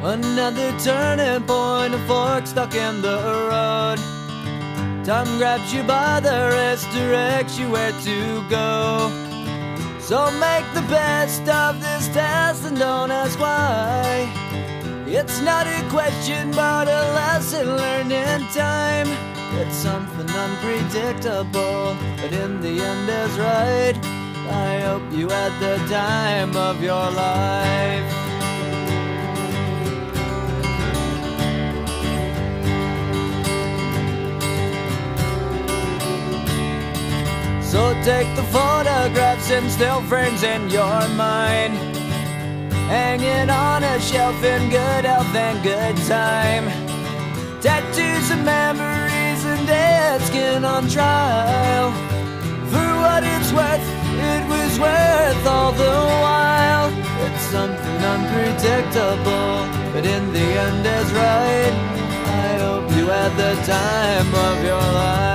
Another turning point, a fork stuck in the road. Time grabs you by the wrist, directs you where to go. So make the best of this test and don't ask why. It's not a question but a lesson learned in time. It's something unpredictable, but in the end is right. I hope you had the time of your life. So take the photographs and still frames in your mind, hanging on a shelf in good health and good time. Tattoos and memories and dead skin on trial. For what it's worth, it was worth all the while. It's something unpredictable, but in the end is right. I hope you had the time of your life.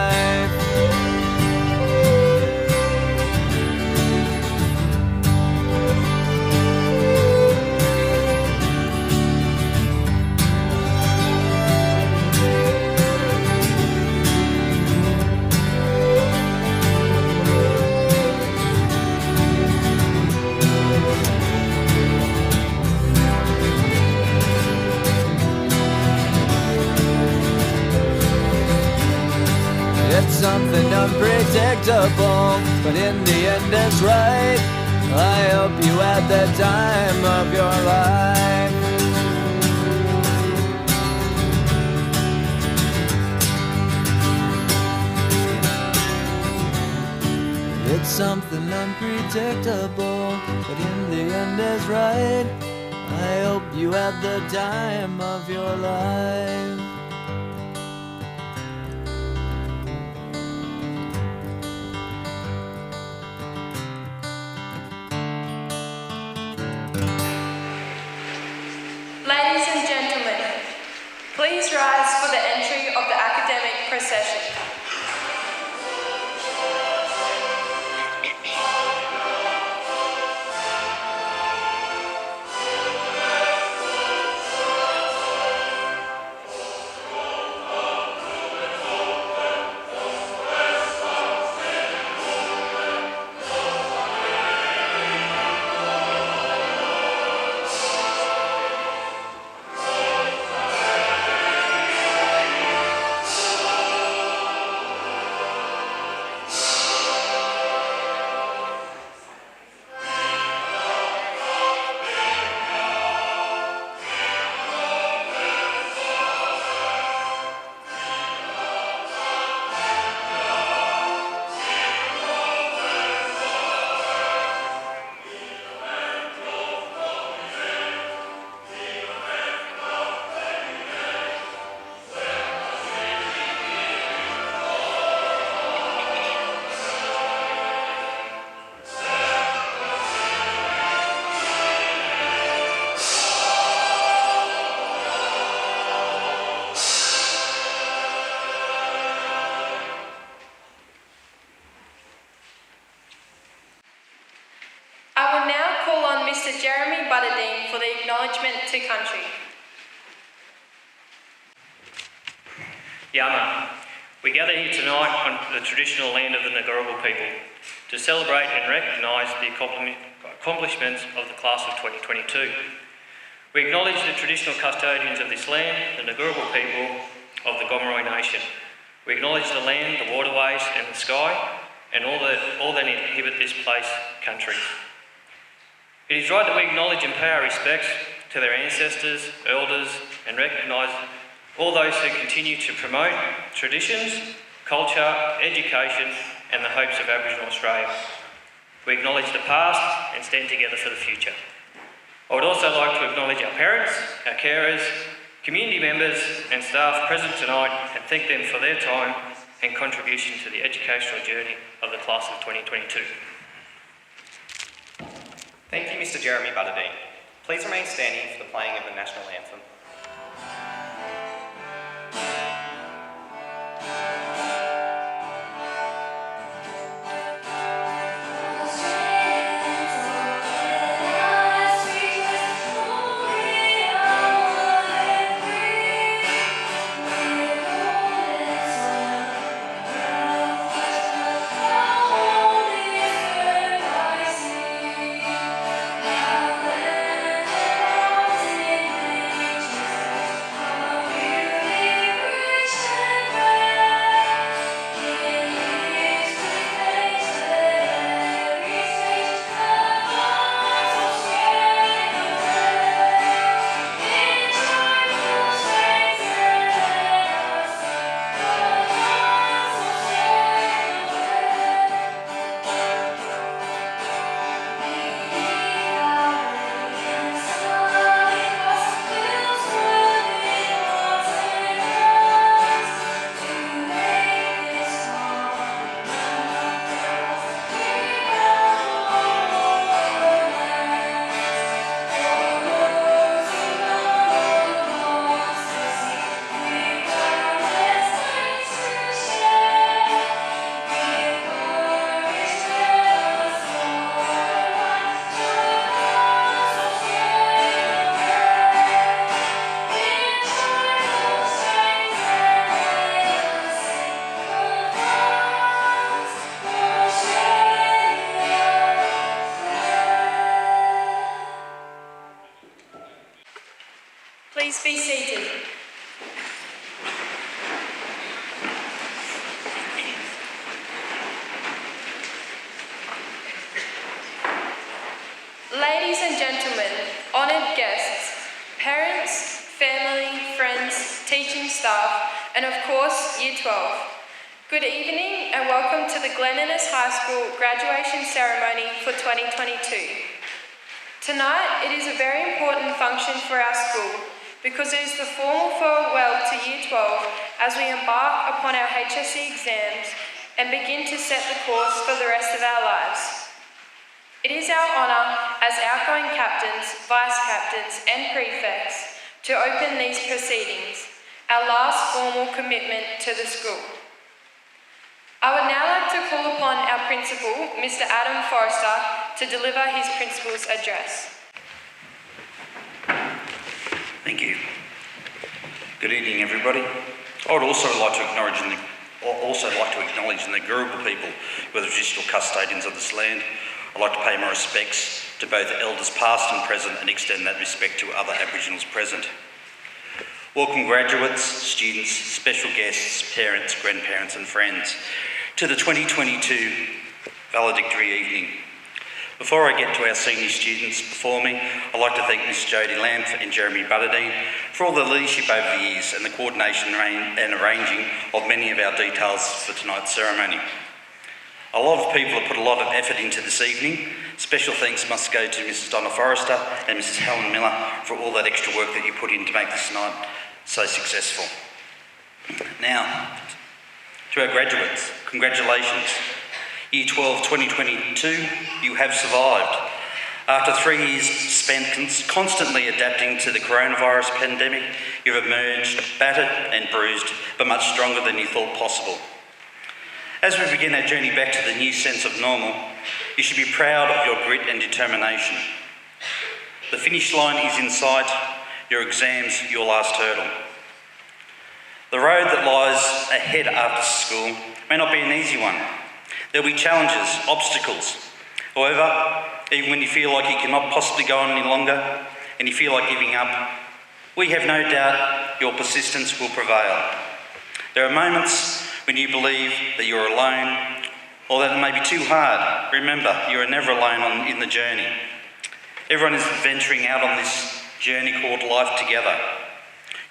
It's something unpredictable, but in the end it's right. I hope you had the time of your life. It's something unpredictable, but in the end is right. I hope you had the time of your life. Ladies and gentlemen, please rise for the entry of the academic procession. I will now call on Mr. Jeremy Butterdine for the acknowledgement to country. Yama, we gather here tonight on the traditional land of the Ngurrubal people to celebrate and recognise the accomplishments of the class of 2022. We acknowledge the traditional custodians of this land, the Ngurrubal people of the Gomeroi Nation. We acknowledge the land, the waterways and the sky and all that inhabit this place, country. It is right that we acknowledge and pay our respects to their ancestors, elders, and recognise all those who continue to promote traditions, culture, education, and the hopes of Aboriginal Australia. We acknowledge the past and stand together for the future. I would also like to acknowledge our parents, our carers, community members and staff present tonight and thank them for their time and contribution to the educational journey of the class of 2022. Thank you, Mr. Jeremy Butterdine. Please remain standing for the playing of the National Anthem. Oh, and of course, Year 12. Good evening and welcome to the Glen Innes High School graduation ceremony for 2022. Tonight, it is a very important function for our school because it is the formal farewell to Year 12 as we embark upon our HSC exams and begin to set the course for the rest of our lives. It is our honour as outgoing captains, vice captains and prefects to open these proceedings, our last formal commitment to the school. I would now like to call upon our principal, Mr. Adam Forrester, to deliver his principal's address. Thank you. Good evening, everybody. I would also like to acknowledge the Ngurubal people who are the traditional custodians of this land. I'd like to pay my respects to both elders past and present and extend that respect to other Aboriginals present. Welcome graduates, students, special guests, parents, grandparents and friends to the 2022 Valedictory evening. Before I get to our senior students before me, I'd like to thank Ms Jodie Lamb and Jeremy Butterdine for all the leadership over the years and the coordination and arranging of many of our details for tonight's ceremony. A lot of people have put a lot of effort into this evening. Special thanks must go to Mrs Donna Forrester and Mrs Helen Miller for all that extra work that you put in to make this night so successful. Now, to our graduates, congratulations. Year 12 2022, you have survived. After 3 years spent constantly adapting to the coronavirus pandemic, you've emerged battered and bruised, but much stronger than you thought possible. As we begin our journey back to the new sense of normal, you should be proud of your grit and determination. The finish line is in sight, your exams your last hurdle. The road that lies ahead after school may not be an easy one. There'll be challenges, obstacles. However, even when you feel like you cannot possibly go on any longer and you feel like giving up, we have no doubt your persistence will prevail. There are moments when you believe that you're alone or that it may be too hard. Remember, you are never alone in the journey. Everyone is venturing out on this journey called life together.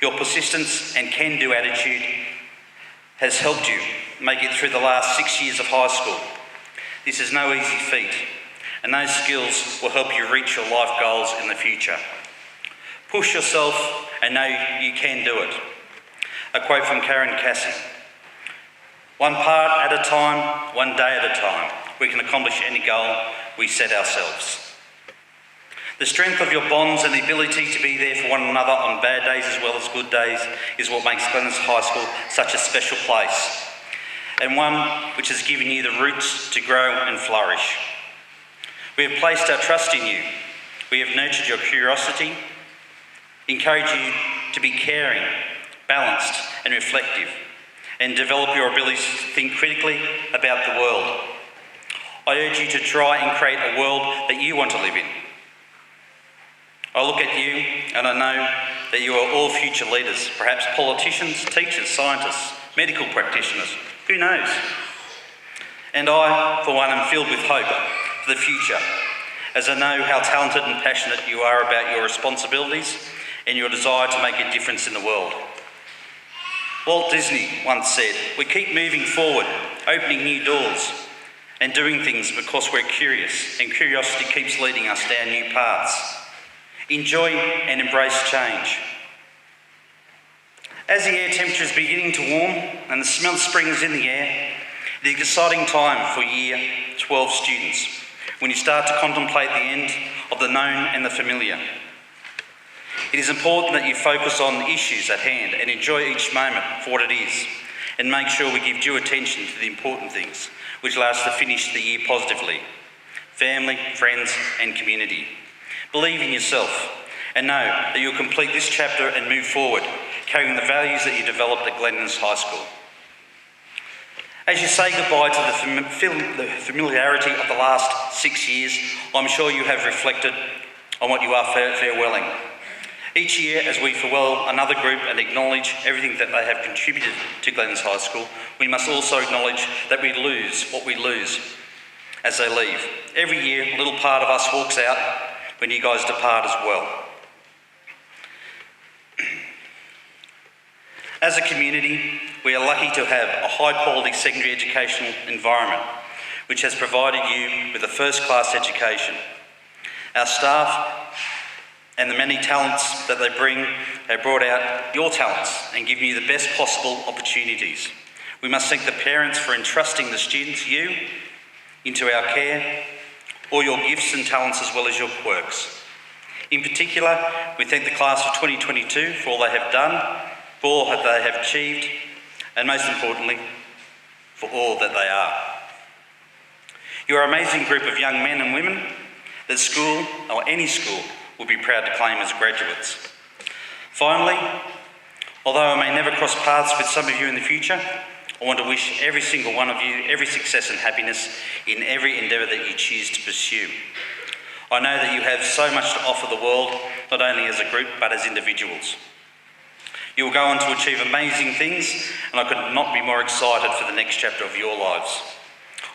Your persistence and can-do attitude has helped you make it through the last 6 years of high school. This is no easy feat, and those skills will help you reach your life goals in the future. Push yourself and know you can do it. A quote from Karen Cassie. One part at a time, one day at a time, we can accomplish any goal we set ourselves. The strength of your bonds and the ability to be there for one another on bad days as well as good days is what makes Glen Innes High School such a special place, and one which has given you the roots to grow and flourish. We have placed our trust in you. We have nurtured your curiosity, encouraged you to be caring, balanced and reflective, and develop your abilities to think critically about the world. I urge you to try and create a world that you want to live in. I look at you and I know that you are all future leaders, perhaps politicians, teachers, scientists, medical practitioners, who knows? And I, for one, am filled with hope for the future, as I know how talented and passionate you are about your responsibilities and your desire to make a difference in the world. Walt Disney once said, "We keep moving forward, opening new doors and doing things because we're curious, and curiosity keeps leading us down new paths." Enjoy and embrace change. As the air temperature is beginning to warm and the smell of spring is in the air, it is an exciting time for Year 12 students when you start to contemplate the end of the known and the familiar. It is important that you focus on the issues at hand and enjoy each moment for what it is, and make sure we give due attention to the important things which allow us to finish the year positively: family, friends and community. Believe in yourself and know that you'll complete this chapter and move forward, carrying the values that you developed at Glen Innes High School. As you say goodbye to the familiarity of the last 6 years, I'm sure you have reflected on what you are farewelling. Each year, as we farewell another group and acknowledge everything that they have contributed to Glen Innes High School, we must also acknowledge that we lose what we lose as they leave. Every year, a little part of us walks out when you guys depart as well. As a community, we are lucky to have a high-quality secondary educational environment which has provided you with a first-class education. Our staff and the many talents that they bring have brought out your talents and given you the best possible opportunities. We must thank the parents for entrusting the students, you, into our care, all your gifts and talents as well as your quirks. In particular, we thank the class of 2022 for all they have done, for all that they have achieved, and most importantly, for all that they are. You are an amazing group of young men and women that school, or any school, will be proud to claim as graduates. Finally, although I may never cross paths with some of you in the future, I want to wish every single one of you every success and happiness in every endeavour that you choose to pursue. I know that you have so much to offer the world, not only as a group, but as individuals. You will go on to achieve amazing things, and I could not be more excited for the next chapter of your lives.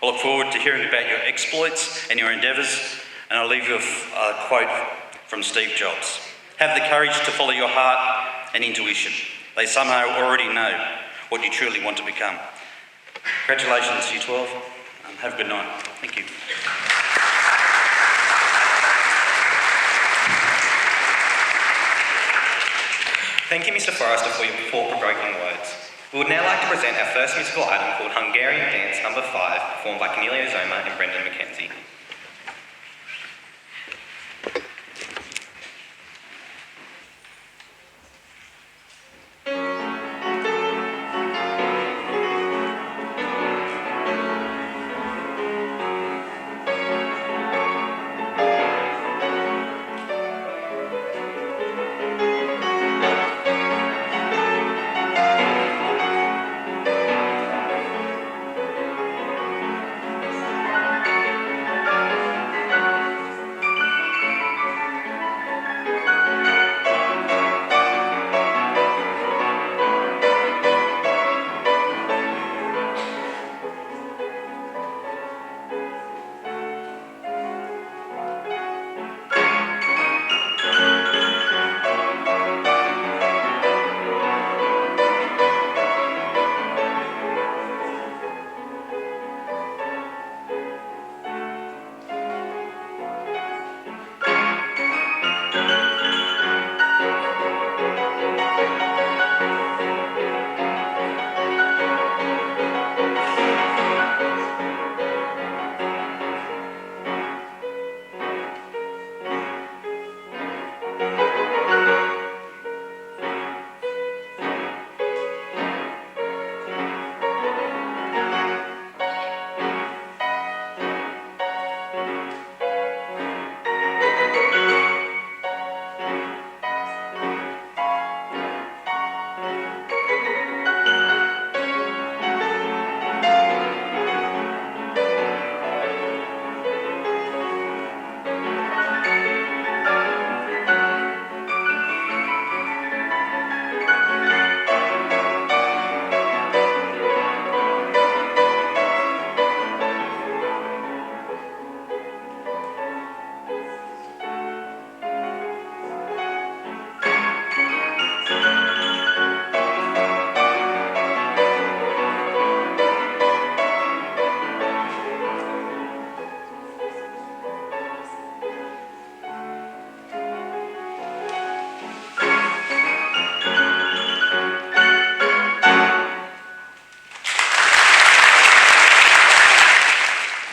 I look forward to hearing about your exploits and your endeavours, and I'll leave you with a quote from Steve Jobs. Have the courage to follow your heart and intuition. They somehow already know what you truly want to become. Congratulations, Year 12. Have a good night. Thank you. Thank you, Mr. Forrester, for your thought-provoking words. We would now like to present our first musical item called Hungarian Dance No. 5, performed by Cornelia Zoma and Brendan McKenzie.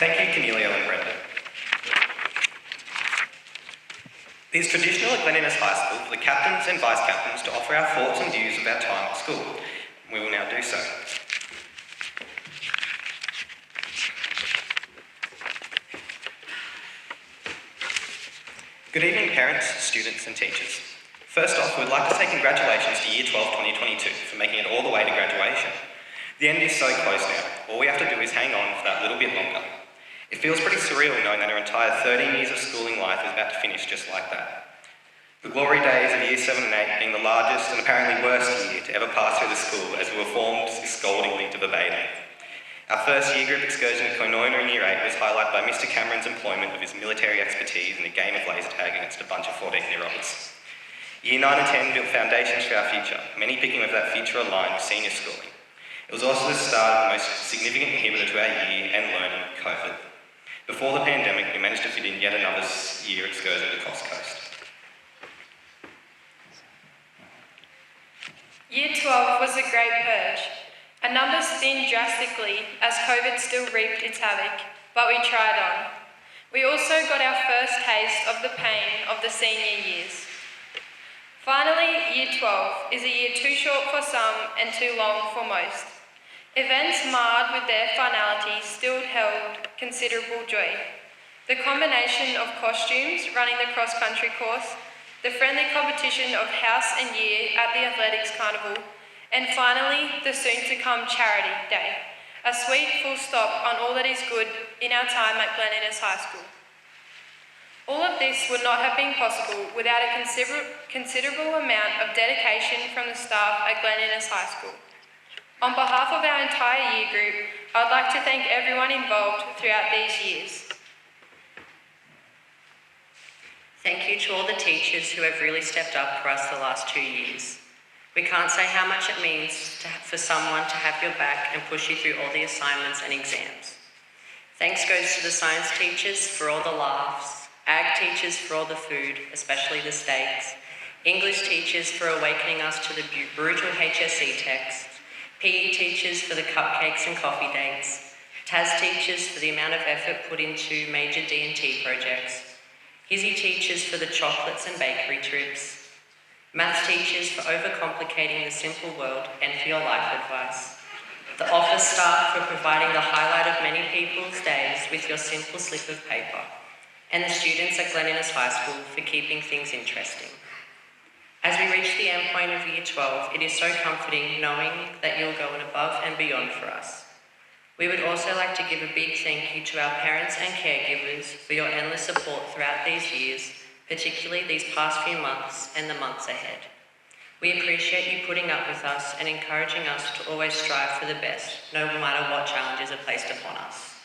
Thank you, Cornelia and Brendan. It is traditional at Glen Innes High School for the captains and vice captains to offer our thoughts and views of our time at school. We will now do so. Good evening, parents, students and teachers. First off, we would like to say congratulations to Year 12 2022 for making it all the way to graduation. The end is so close now. All we have to do is hang on for that little bit longer. It feels pretty surreal knowing that our entire 13 years of schooling life is about to finish just like that. The glory days of Year 7 and 8 being the largest and apparently worst year to ever pass through the school as we were formed scoldingly to verbatim. Our first year group excursion to Koinonia in Year 8 was highlighted by Mr. Cameron's employment of his military expertise in a game of laser tag against a bunch of 14-year-olds. Year 9 and 10 built foundations for our future, many picking with that future aligned with senior schooling. It was also the start of the most significant inhibitor to our year and learning, COVID. Before the pandemic, we managed to fit in yet another year excursion to Coast Coast. Year 12 was a great purge. Our numbers thinned drastically as COVID still reaped its havoc, but we tried on. We also got our first taste of the pain of the senior years. Finally, Year 12 is a year too short for some and too long for most. Events marred with their finality still held considerable joy. The combination of costumes running the cross-country course, the friendly competition of house and year at the athletics carnival, and finally, the soon-to-come charity day, a sweet full stop on all that is good in our time at Glen Innes High School. All of this would not have been possible without a considerable amount of dedication from the staff at Glen Innes High School. On behalf of our entire year group, I'd like to thank everyone involved throughout these years. Thank you to all the teachers who have really stepped up for us the last 2 years. We can't say how much it means for someone to have your back and push you through all the assignments and exams. Thanks goes to the science teachers for all the laughs, ag teachers for all the food, especially the steaks, English teachers for awakening us to the brutal HSE texts, PE teachers for the cupcakes and coffee dates, TAS teachers for the amount of effort put into major D&T projects, Hizzy teachers for the chocolates and bakery trips, Maths teachers for overcomplicating the simple world and for your life advice, the office staff for providing the highlight of many people's days with your simple slip of paper, and the students at Glen Innes High School for keeping things interesting. As we reach the end point of Year 12, it is so comforting knowing that you'll go above and beyond for us. We would also like to give a big thank you to our parents and caregivers for your endless support throughout these years, particularly these past few months and the months ahead. We appreciate you putting up with us and encouraging us to always strive for the best, no matter what challenges are placed upon us.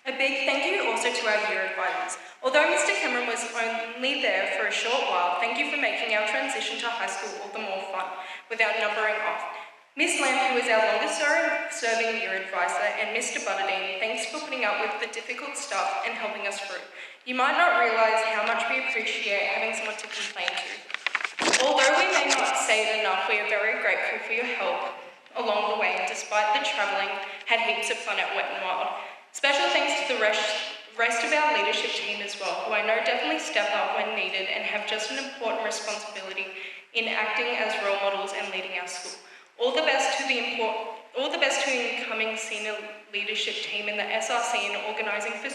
A big thank you also to our year advisors. Although Mr. Cameron was only there for a short while, thank you for making our transition to high school all the more fun, without numbering off. Miss Lamb, who is our longest serving year advisor, and Mr. Butterdine, thanks for putting up with the difficult stuff and helping us through. You might not realise how much we appreciate having someone to complain to. Although we may not say it enough, we are very grateful for your help along the way, and despite the travelling, had heaps of fun at Wet n Wild. Special thanks to the rest of our leadership team as well, who I know definitely step up when needed and have just an important responsibility in acting as role models and leading our school. All the best to the incoming senior leadership team in the SRC and organising for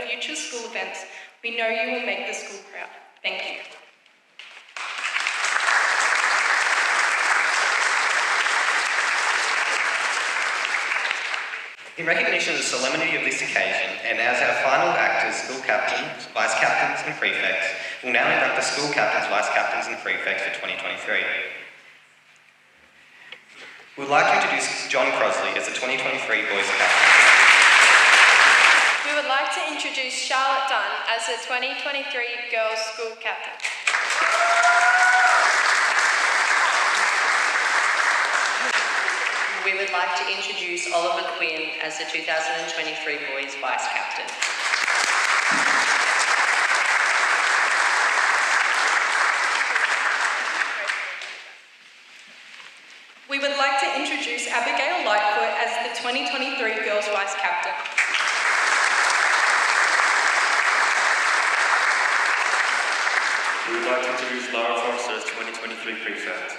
future school events. We know you will make the school proud. Thank you. In recognition of the solemnity of this occasion, and as our final act as school captains, vice captains and prefects, we'll now induct the school captains, vice captains and prefects for 2023. We'd like to introduce John Crosley as the 2023 boys captain. We would like to introduce Charlotte Dunn as the 2023 girls school captain. We would like to introduce Oliver Quinn as the 2023 boys vice captain. We would like to introduce Abigail Lightfoot as the 2023 girls vice captain. We would like to introduce Lara Forrester as 2023 prefect.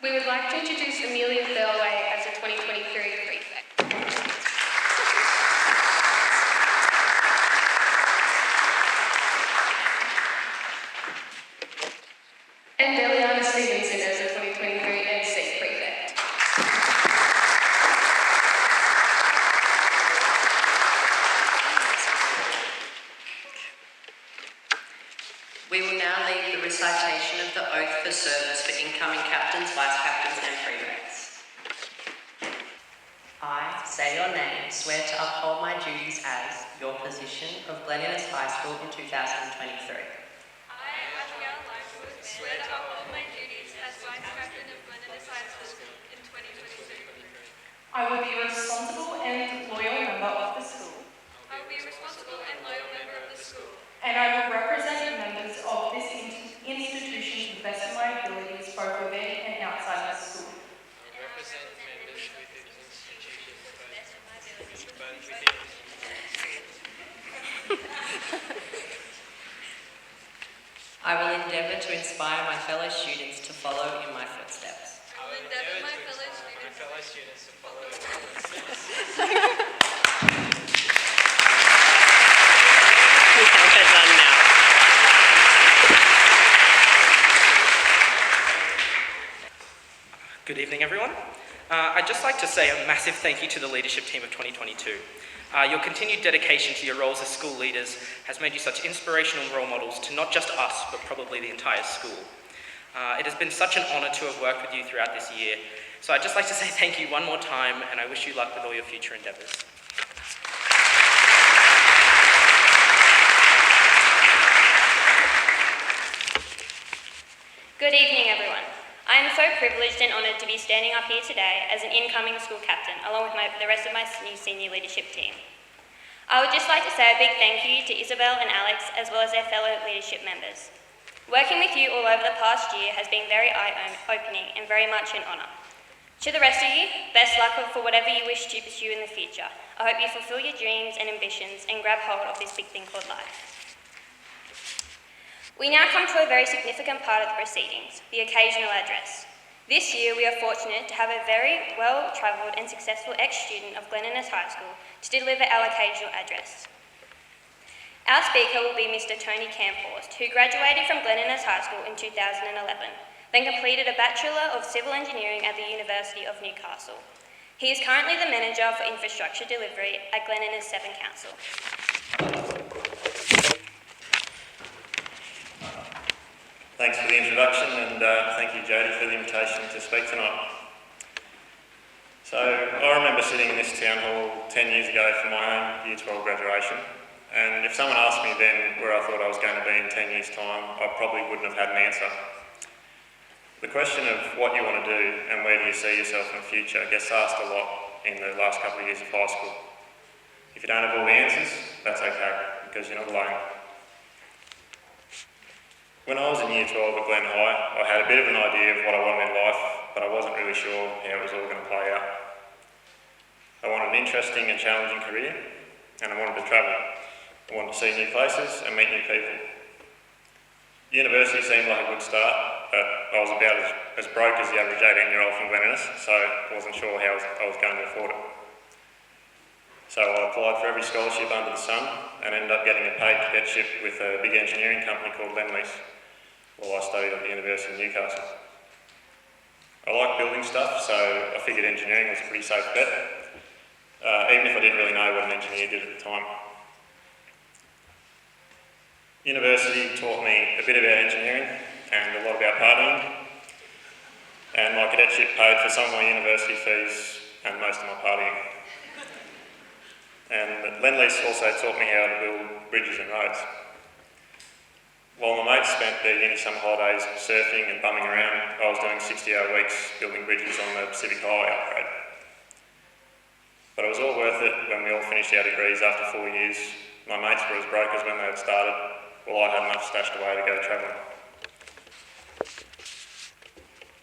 We would like to introduce Amelia Thirlway as the 2023 prefect. And Deliana Stevenson as the 2023 MC prefect. We will now lead the recitation of the oath for service for incoming captains, vice captains and prefects. I say your name, swear to uphold my duties as your position of Glen Innes High School in 2023. I, Abigail Lightwood, swear to uphold my duties as Vice Captain of Glen Innes High School in 2022. I will be a responsible and loyal member of the school, I will be a responsible and loyal member of the school, and I will represent members of this institution to the best of my abilities, both within and outside the school. and represent members of this institution to the best of my abilities, both within. I will endeavour to inspire my fellow students to follow in my footsteps. I will endeavour my fellow students to follow in my footsteps. We're done now. Good evening, everyone. I'd just like to say a massive thank you to the leadership team of 2022. Your continued dedication to your roles as school leaders has made you such inspirational role models to not just us, but probably the entire school. It has been such an honour to have worked with you throughout this year. So I'd just like to say thank you one more time, and I wish you luck with all your future endeavours. Good evening, everyone. I am so privileged and honoured to be standing up here today as an incoming school captain, along with the rest of my new senior leadership team. I would just like to say a big thank you to Isabel and Alex, as well as their fellow leadership members. Working with you all over the past year has been very eye-opening and very much an honour. To the rest of you, best luck for whatever you wish to pursue in the future. I hope you fulfil your dreams and ambitions and grab hold of this big thing called life. We now come to a very significant part of the proceedings, the occasional address. This year we are fortunate to have a very well-travelled and successful ex-student of Glen Innes High School to deliver our occasional address. Our speaker will be Mr. Tony Camphorst, who graduated from Glen Innes High School in 2011, then completed a Bachelor of Civil Engineering at the University of Newcastle. He is currently the Manager for Infrastructure Delivery at Glen Innes 7 Council. Thanks for the introduction, and thank you, Jodie, for the invitation to speak tonight. So, I remember sitting in this town hall 10 years ago for my own Year 12 graduation, and if someone asked me then where I thought I was going to be in 10 years' time, I probably wouldn't have had an answer. The question of what you want to do and where do you see yourself in the future gets asked a lot in the last couple of years of high school. If you don't have all the answers, that's okay, because you're not alone. When I was in Year 12 at Glen High, I had a bit of an idea of what I wanted in life, but I wasn't really sure how it was all going to play out. I wanted an interesting and challenging career, and I wanted to travel. I wanted to see new places and meet new people. University seemed like a good start, but I was about as broke as the average 18-year-old from Glen Innes, so I wasn't sure how I was going to afford it. So I applied for every scholarship under the sun and ended up getting a paid cadetship with a big engineering company called Lendlease while I studied at the University of Newcastle. I like building stuff, so I figured engineering was a pretty safe bet, even if I didn't really know what an engineer did at the time. University taught me a bit about engineering and a lot about partying, and my cadetship paid for some of my university fees and most of my partying. And Lendlease also taught me how to build bridges and roads. While my mates spent their uni summer holidays surfing and bumming around, I was doing 60-hour weeks building bridges on the Pacific Highway upgrade. But it was all worth it when we all finished our degrees after 4 years. My mates were as broke as when they had started, while I had enough stashed away to go travelling.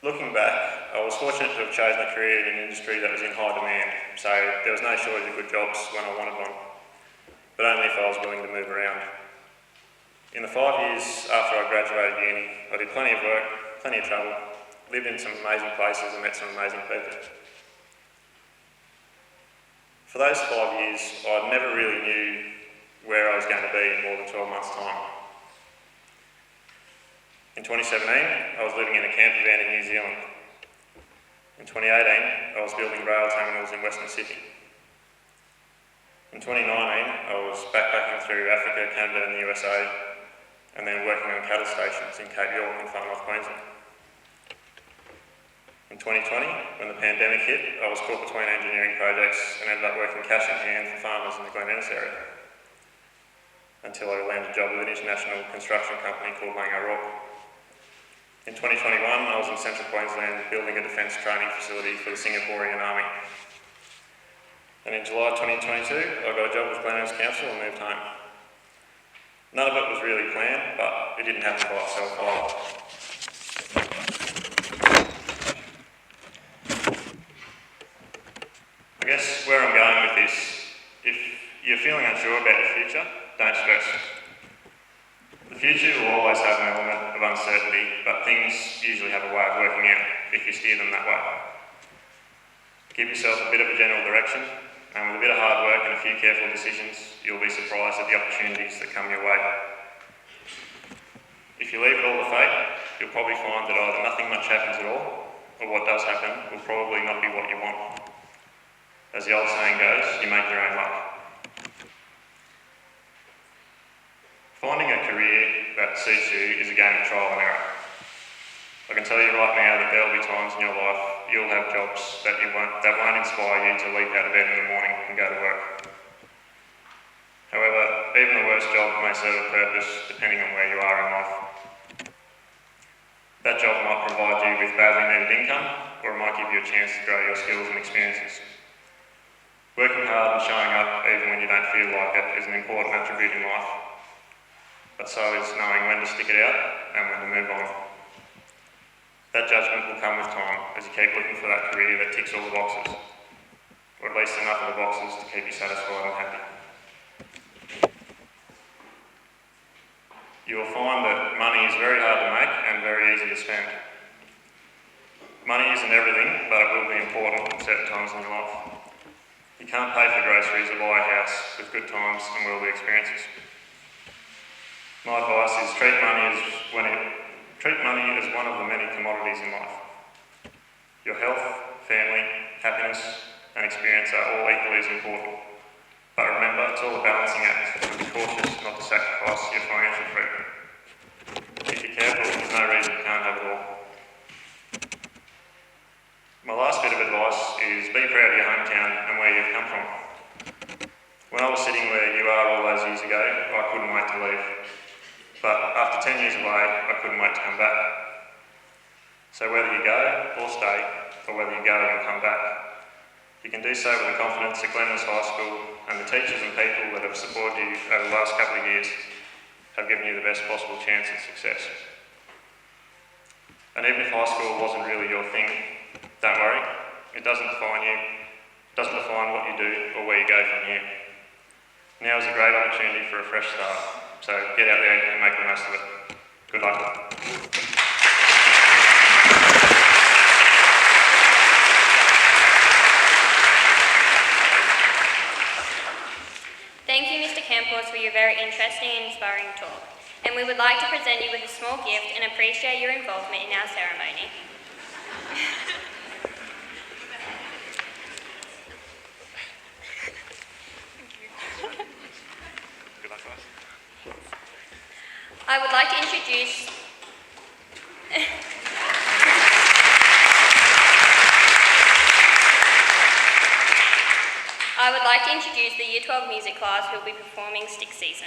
Looking back, I was fortunate to have chosen a career in an industry that was in high demand, so there was no shortage of good jobs when I wanted one, but only if I was willing to move around. In the 5 years after I graduated uni, I did plenty of work, plenty of travel, lived in some amazing places and met some amazing people. For those 5 years, I never really knew where I was going to be in more than 12 months' time. In 2017, I was living in a camper van in New Zealand. In 2018, I was building rail terminals in Western Sydney. In 2019, I was backpacking through Africa, Canada and the USA, and then working on cattle stations in Cape York and Far North Queensland. In 2020, when the pandemic hit, I was caught between engineering projects and ended up working cash in hand for farmers in the Glen Innes area, until I landed a job with an international construction company called Lango Rock. In 2021, I was in central Queensland building a defence training facility for the Singaporean Army. And in July 2022, I got a job with Glen Innes Council and moved home. None of it was really planned, but it didn't happen by itself either. I guess where I'm going with this, if you're feeling unsure about your future, don't stress. The future will always have an element of uncertainty, but things usually have a way of working out if you steer them that way. Give yourself a bit of a general direction, and with a bit of hard work and a few careful decisions, you'll be surprised at the opportunities that come your way. If you leave it all to fate, you'll probably find that either nothing much happens at all, or what does happen will probably not be what you want. As the old saying goes, you make your own luck. Finding a career that suits you is a game of trial and error. I can tell you right now that there will be times in your life you'll have jobs that won't inspire you to leap out of bed in the morning and go to work. However, even the worst job may serve a purpose depending on where you are in life. That job might provide you with badly needed income, or it might give you a chance to grow your skills and experiences. Working hard and showing up even when you don't feel like it is an important attribute in life, but so is knowing when to stick it out and when to move on. That judgment will come with time as you keep looking for that career that ticks all the boxes, or at least enough of the boxes to keep you satisfied and happy. You will find that money is very hard to make and very easy to spend. Money isn't everything, but it will be important at certain times in your life. You can't pay for groceries or buy a house with good times and worldly experiences. My advice is treat money as one of the many commodities in life. Your health, family, happiness and experience are all equally as important. But remember, it's all a balancing act, and be cautious not to sacrifice your financial freedom. If you're careful, there's no reason you can't have it all. My last bit of advice is be proud of your hometown and where you've come from. When I was sitting where you are all those years ago, I couldn't wait to leave. But after 10 years away, I couldn't wait to come back. So whether you go or stay, or whether you go and come back, you can do so with the confidence that Glen Innes High School and the teachers and people that have supported you over the last couple of years have given you the best possible chance at success. And even if high school wasn't really your thing, don't worry, it doesn't define you, it doesn't define what you do or where you go from here. Now is a great opportunity for a fresh start, so get out there and make the most of it. Good luck. Thank you, Mr. Campos, for your very interesting and inspiring talk. And we would like to present you with a small gift and appreciate your involvement in our ceremony. I would like to introduce the Year 12 music class who will be performing Stick Season.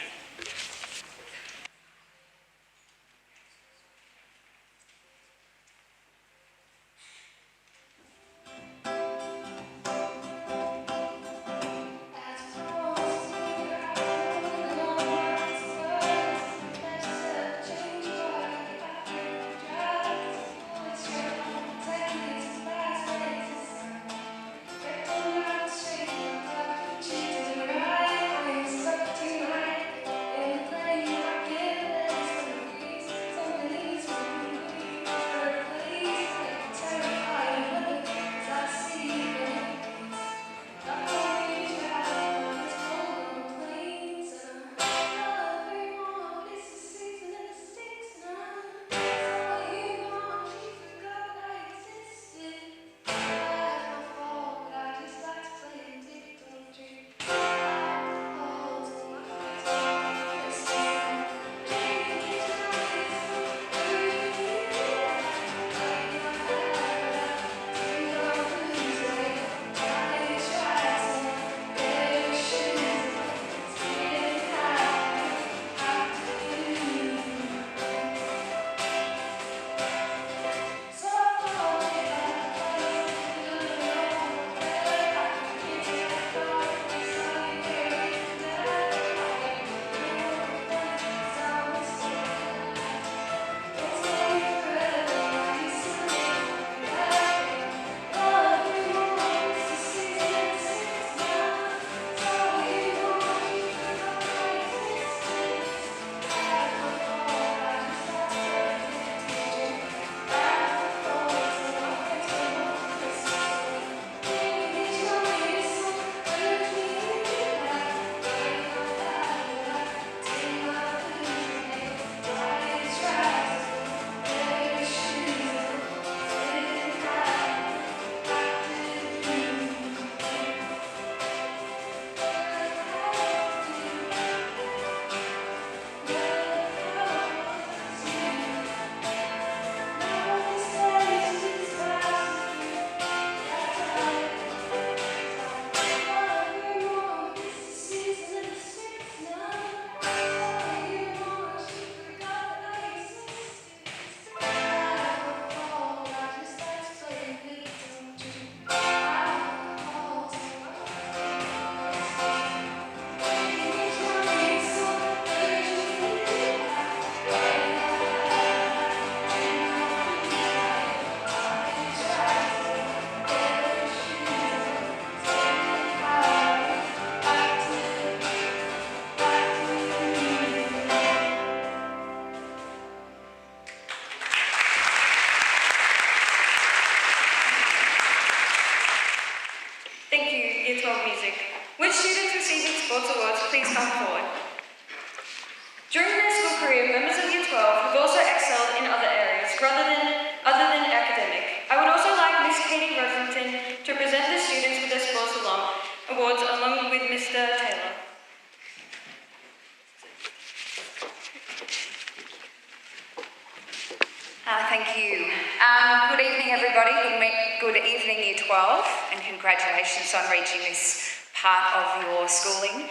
Sports Awards please come forward? During their school career, members of Year 12 have also excelled in other areas other than academic. I would also like Miss Katie Rosington to present the students with their Sports Awards along with Mr. Taylor. Thank you. Good evening, everybody. Good evening, Year 12, and congratulations on reaching this part of your schooling.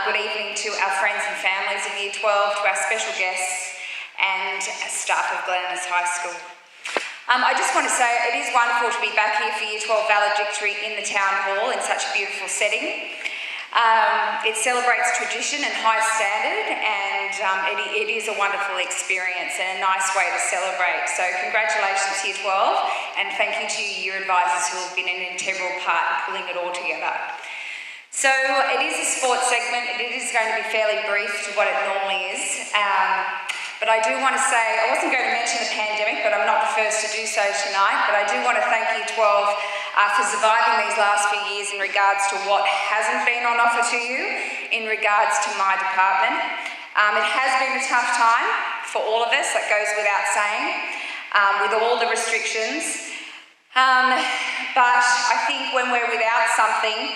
Good evening to our friends and families of Year 12, to our special guests and staff of Glen Innes High School. I just want to say it is wonderful to be back here for Year 12 Valedictory in the Town Hall in such a beautiful setting. It celebrates tradition and high standard, and it is a wonderful experience and a nice way to celebrate. So congratulations Year 12, and thank you to your year advisors who have been an integral part in pulling it all together. So it is a sports segment. It is going to be fairly brief to what it normally is. But I do want to say, I wasn't going to mention the pandemic, but I'm not the first to do so tonight, but I do want to thank Year 12 for surviving these last few years in regards to what hasn't been on offer to you in regards to my department. It has been a tough time for all of us, that goes without saying, with all the restrictions. But I think when we're without something,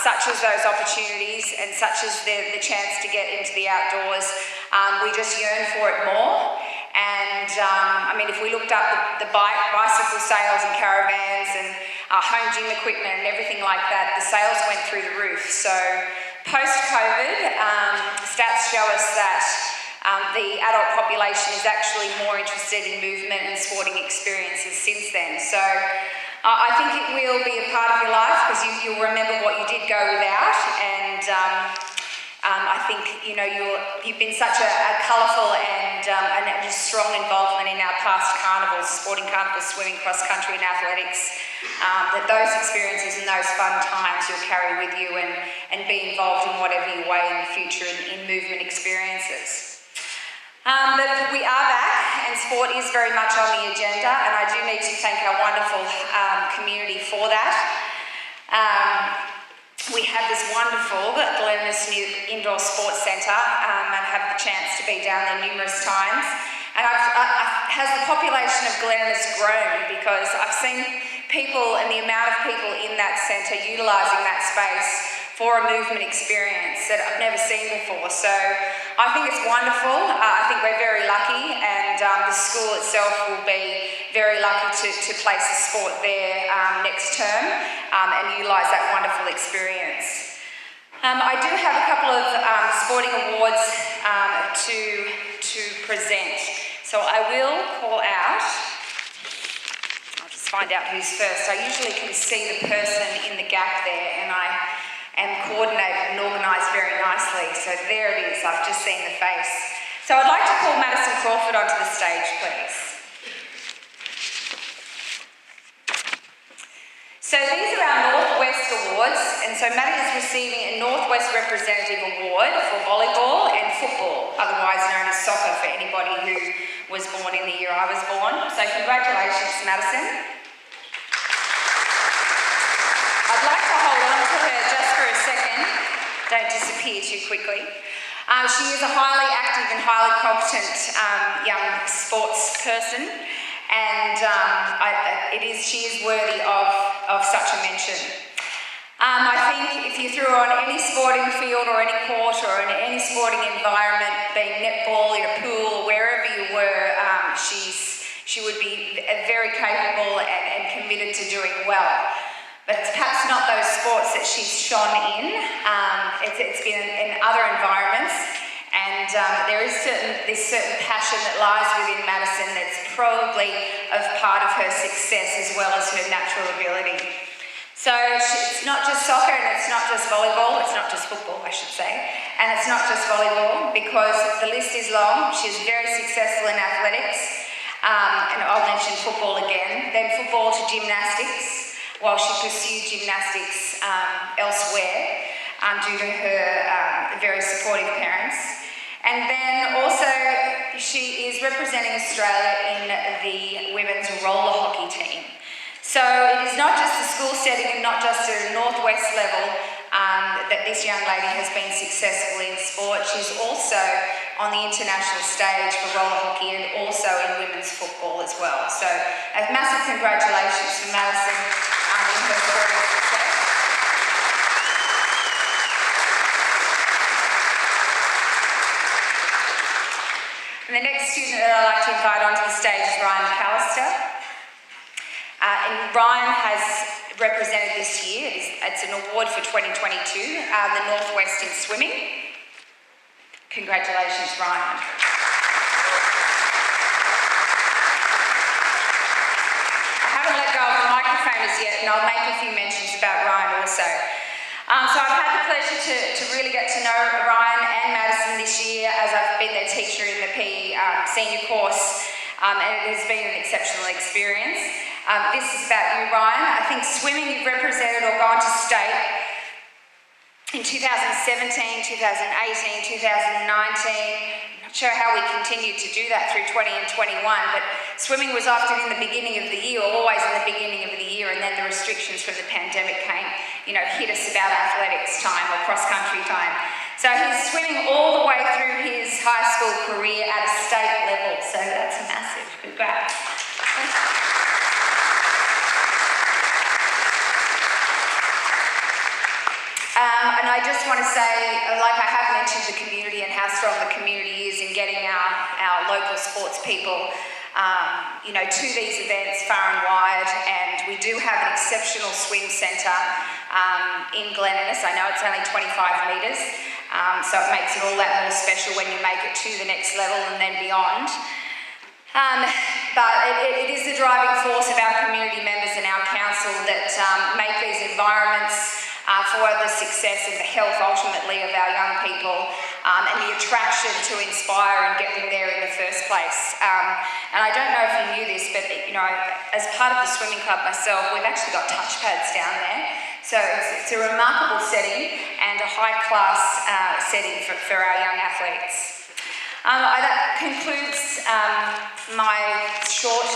such as those opportunities and such as the chance to get into the outdoors, we just yearn for it more. And I mean, if we looked up the bicycle sales and caravans and home gym equipment and everything like that, the sales went through the roof. So post-COVID, stats show us that the adult population is actually more interested in movement and sporting experiences since then. So I think it will be a part of your life because you'll remember what you did go without, and I think you've been such a colourful and a strong involvement in our past carnivals, sporting carnivals, swimming, cross country and athletics, that those experiences and those fun times you'll carry with you and be involved in whatever your way in the future in movement experiences. But we are back, and sport is very much on the agenda, and I do need to thank our wonderful community for that. We have this wonderful Glen Innes new indoor sports centre, and have the chance to be down there numerous times. And has the population of Glen Innes grown? Because I've seen people and the amount of people in that centre utilising that space for a movement experience that I've never seen before. So I think it's wonderful. I think we're very lucky, and the school itself will be very lucky to place a sport there next term and utilise that wonderful experience. I do have a couple of sporting awards to present. So I will call out, I'll just find out who's first. I usually can see the person in the gap there, and I am coordinated and organised very nicely. So there it is, I've just seen the face. So I'd like to call Madison Crawford onto the stage, please. So these are our Northwest Awards, and so Maddie is receiving a Northwest Representative Award for volleyball and football, otherwise known as soccer for anybody who was born in the year I was born. So congratulations, Madison. I'd like to hold on to her just for a second. Don't disappear too quickly. She is a highly active and highly competent young sports person, and she is worthy of such a mention. I think if you threw her on any sporting field or any court or in any sporting environment, being netball, in a pool, wherever you were, she would be very capable and committed to doing well. But it's perhaps not those sports that she's shone in. It's been in other environments, and there is this certain passion that lies within Madison that's probably a part of her success as well as her natural ability. So it's not just soccer, and it's not just volleyball, it's not just football, I should say, and it's not just volleyball, because the list is long. She's very successful in athletics, and I'll mention football again, then football to gymnastics, while she pursued gymnastics elsewhere due to her very supportive parents. And then also she is representing Australia in the women's roller hockey team. So it is not just the school setting and not just at a Northwest level that this young lady has been successful in sport. She's also on the international stage for roller hockey and also in women's football as well. So a massive congratulations to Madison in her sporting success. And the next student that I'd like to invite onto the stage is Ryan McAllister. And Ryan has represented this year, it's an award for 2022, the Northwest in swimming. Congratulations, Ryan. I haven't let go of the microphone as yet, and I'll make a few mentions about Ryan also. So I've had the pleasure to really get to know Ryan and Madison this year as I've been their teacher in the PE senior course, and it has been an exceptional experience. This is about you, Ryan. I think swimming you've represented or gone to state in 2017, 2018, 2019. I'm not sure how we continued to do that through 20 and 21, but swimming was often in the beginning of the year, always in the beginning of the year, and then the restrictions from the pandemic came, hit us about athletics time or cross-country time. So he's swimming all the way through his high school career at a state level, so that's massive. Congrats. And I just want to say, like I have mentioned the community and how strong the community is in getting our local sports people, to these events far and wide, and we do have an exceptional swim centre in Glen Innes. I know it's only 25 metres, so it makes it all that more special when you make it to the next level and then beyond. But it is the driving force of our community members and our council that make these environments for the success and the health ultimately of our young people, and the attraction to inspire and get them there in the first place. And I don't know if you knew this, but as part of the swimming club myself, we've actually got touch pads down there. So it's a remarkable setting and a high-class setting for our young athletes. That concludes my short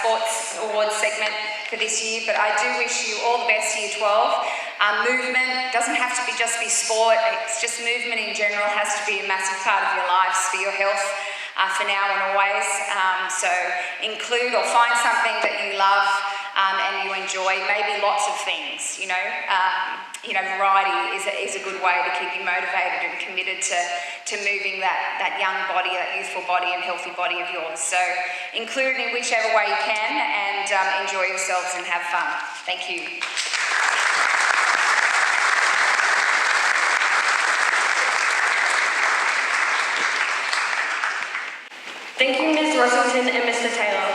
sports awards segment for this year, but I do wish you all the best, Year 12. Movement doesn't have to just be sport, it's just movement in general has to be a massive part of your lives for your health, for now and always. So include or find something that you love and you enjoy, maybe lots of things, variety is a good way to keep you motivated and committed to moving that young body, that youthful body and healthy body of yours. So include it in whichever way you can and enjoy yourselves and have fun. Thank you. Thank you, Ms. Rossington and Mr. Taylor.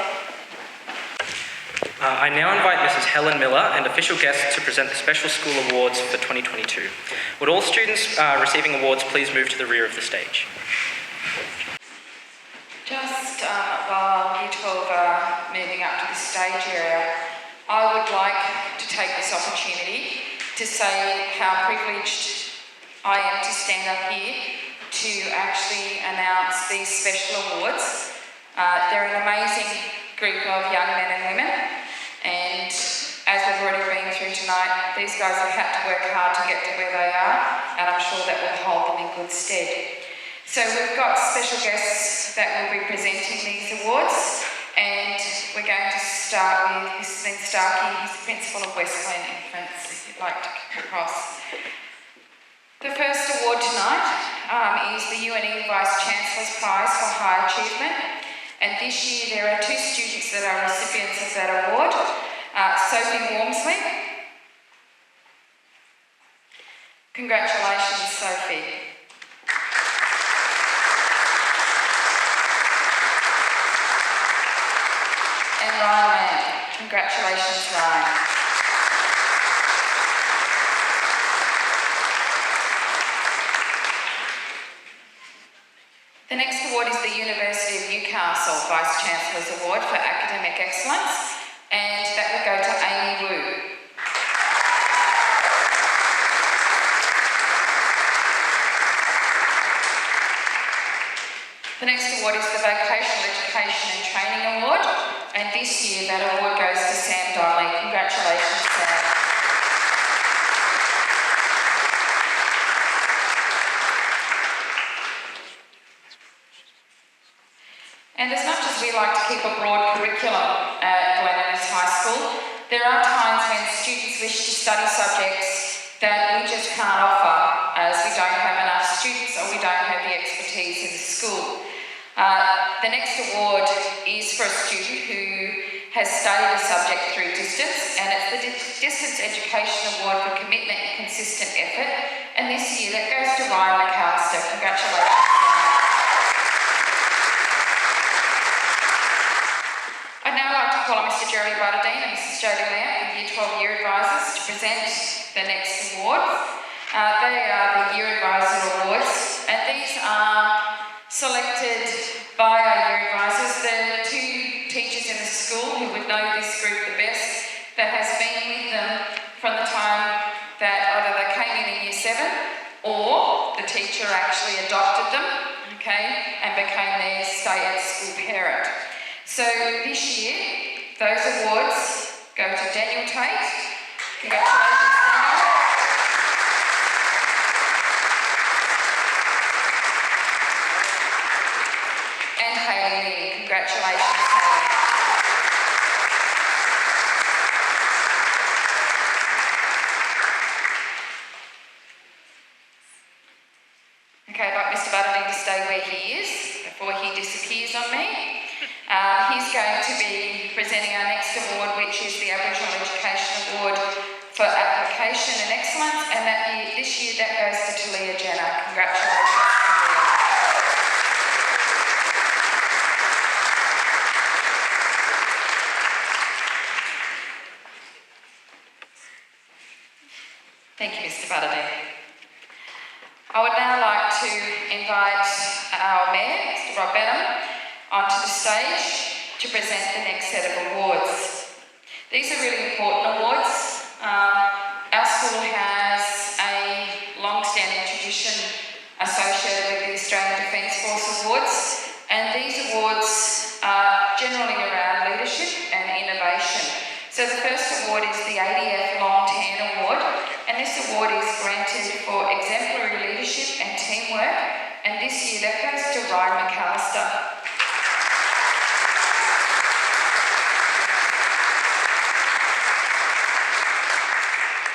I now invite Mrs. Helen Miller and official guests to present the Special School Awards for 2022. Would all students receiving awards please move to the rear of the stage? Just while Year 12 are moving up to the stage area, I would like to take this opportunity to say how privileged I am to stand up here to actually announce these special awards. They're an amazing group of young men and women, and as we've already been through tonight, these guys have had to work hard to get to where they are, and I'm sure that will hold them in good stead. So we've got special guests that will be presenting these awards, and we're going to start with Mrs. Lynn Starkey, who's the Principal of West Glen Infants, if you'd like to come across. The first award tonight is the UNE Vice-Chancellor's Prize for High Achievement, and this year there are 2 students that are recipients of that award. Sophie Wormsley. Congratulations, Sophie. And Ryan Lamb. Congratulations, Ryan. The next award is the University of Newcastle Vice-Chancellor's Award for Academic Excellence, and that will go to Amy Wu. The next award is the Vocational Education and Training Award, and this year that award goes to Sam Donnelly. Congratulations, Sam. as much as we like to keep a broad curriculum at Glen Innes High School, there are times when students wish to study subjects that we just can't offer, as we don't have enough students or we don't have the expertise in the school. The next award is for a student who has studied a subject through distance, and it's the Distance Education Award for Commitment and Consistent Effort, and this year that goes to Ryan McAllister. Congratulations, Ryan. I'd now like to call on Mr. Jeremy Butterdine and Mrs. Jodie Lamb, the Year 12 Year Advisors, to present the next awards. They are the Year Advisor Awards, and these are selected by our Year Advisors. The two teachers in the school who would know this group the best, that has been with them from the time that either they came in Year 7 or the teacher actually adopted them, okay, and became their stay-at-school parent. So this year, those awards go to Daniel Tate. Congratulations, Daniel. And Hayley Lee. Congratulations, Hayley. Okay, I'd like Mr. Butterdine to stay where he is before he disappears on me. He's going to be presenting our next award, which is the Aboriginal Education Award for Application and Excellence, and this year that goes to Talia Jenner. Congratulations, Talia. Thank you, Mr. Butterdine. I would now like to invite our Mayor, Mr. Rob Benham, onto the stage to present the next set of awards. These are really important awards. Our school has a long-standing tradition associated with the Australian Defence Force Awards, and these awards are generally around leadership and innovation. So the first award is the ADF Long Tan Award, and this award is granted for exemplary leadership and teamwork, and this year that goes to Ryan McAllister.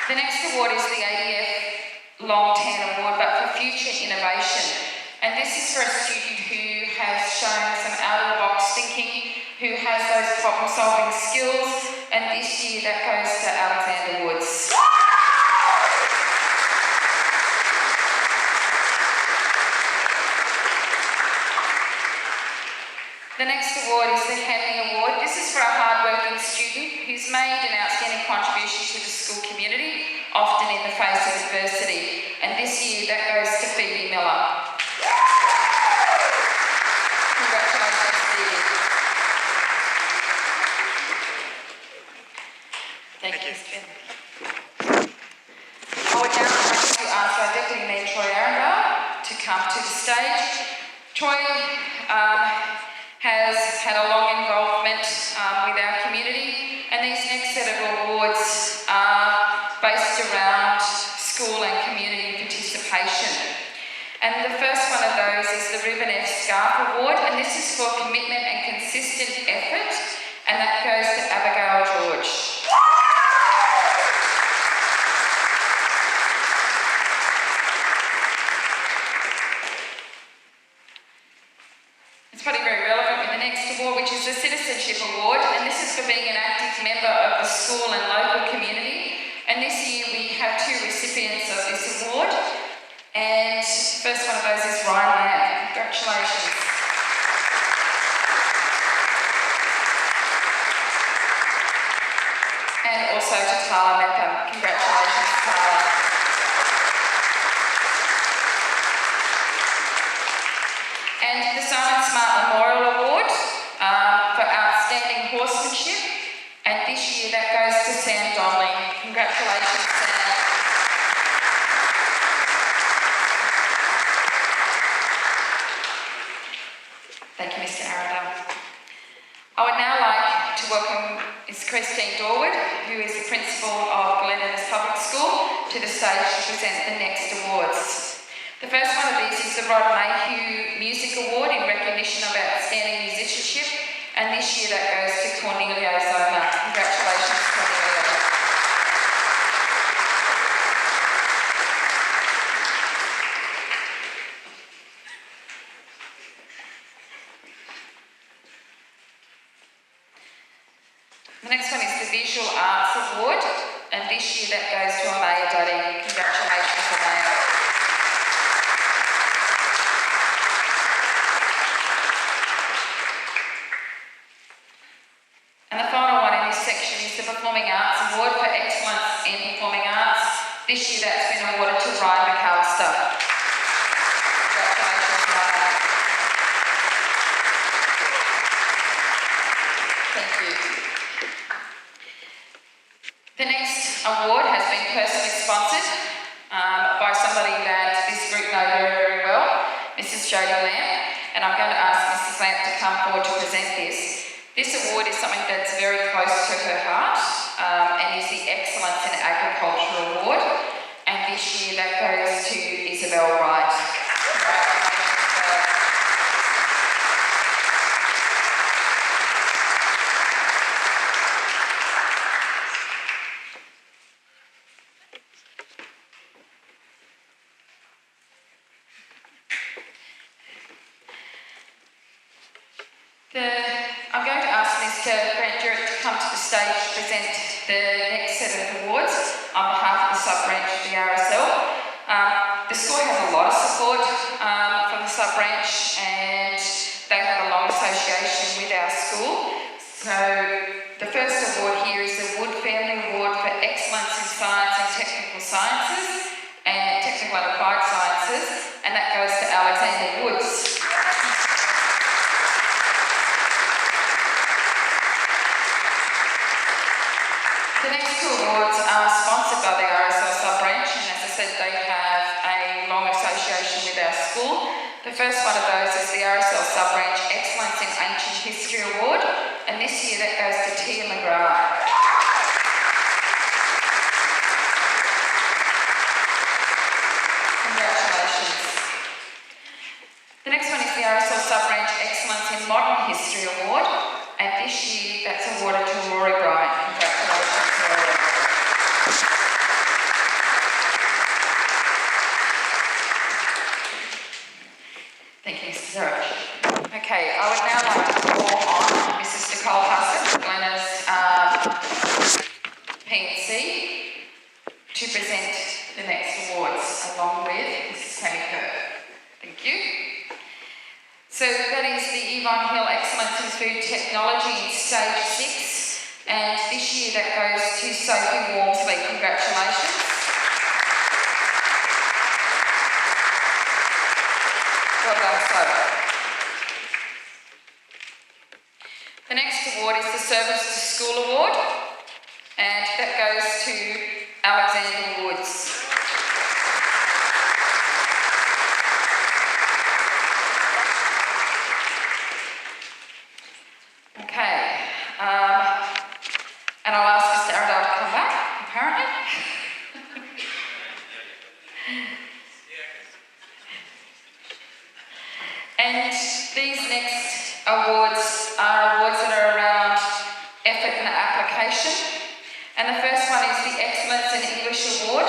The next award is the ADF Long Tan Award, but for future innovation. And this is for a student who has shown some out-of-the-box thinking, who has those problem-solving skills, and this year that goes to Alexander Woods. The next award is the Henley Award. This is for a hard-working student who's made an outstanding contribution to the school community, often in the face of adversity. And this year that goes to Phoebe Miller. Congratulations, Phoebe. Thank you, Ben. I would now like to ask our Deputy Mayor, Troy Arundel, to come to the stage. Troy has had a long involvement with our community, and these next set of awards are based around school and community participation. And the first one of those is the Ribbon F Scarf Award, and this is for commitment and consistent effort, and that goes to Abigail George. It's probably very relevant with the next award, which is the Citizenship Award, and this is for being an active member of the school and local community. And this year we have two recipients of this award, and the first one of those is Ryan Lamb. Congratulations. And also to Tala Mepham. Congratulations, Tala. And the Simon Smart Memorial Award for outstanding horsemanship, and this year that goes to Sam Donnelly. Congratulations, Sam. Thank you, Mr. Arundel. I would now like to welcome Ms. Christine Dorwood, who is the Principal of Glen Innes Public School, to the stage to present the next awards. The first one of these is the Rod Mayhew Music Award in recognition of outstanding musicianship, and this year that goes to Cornelio Zoma. Congratulations, Cornelio. The next one is the Visual Arts Award, and this year that goes to Amaya Duddy. Congratulations, Amaya. And the final one in this section is the Performing Arts Award for Excellence in Performing Arts. This year that's been awarded to Ryan McAllister. Congratulations, Ryan. Thank you. The next award has been personally sponsored by somebody that this group know very, very well, Mrs. Jodie Lamb, and I'm going to ask Mrs. Lamb to come forward to present this. This award is something that's very close to her heart and is the Excellence in Agriculture Award, and this year that goes to Isabel Wright. I'm going to ask Mr. Grant Jurek to come to the stage to present the next set of awards on behalf of the sub-branch of the RSL. The school has a lot of support from the sub-branch, and they have a long association with our school. So the first award here is the Wood Family Award for Excellence in Science and Technical Sciences and Technical and Applied Sciences, and that goes to Alexander Woods. The next two awards are sponsored by the RSL sub-branch, and as I said, they have a long association with our school. The first one of those is the RSL sub-branch Excellence in Ancient History Award, and this year that goes to Tia McGrath. Congratulations. The next one is the RSL sub-branch Excellence in Modern History Award, and this year that's awarded to Rory Bryant. Congratulations, Rory. Thank you, Mr. Zurich. Okay, I would now like to call on Mrs. Nicole Huston, Glenna's P&C, to present the next awards, along with Mrs. Tammy Kerr. Thank you. So that is the Yvonne Hill Excellence in Food Technology in Stage 6, and this year that goes to Sophie Walmsley. Congratulations. Well done, Sophie. The next award is the Service to School Award, and that goes to Alexander Woods. Okay, and I'll ask Mr. Arundel to come back, apparently. And these next awards are awards that are around effort and application. And the first one is the Excellence in English Award.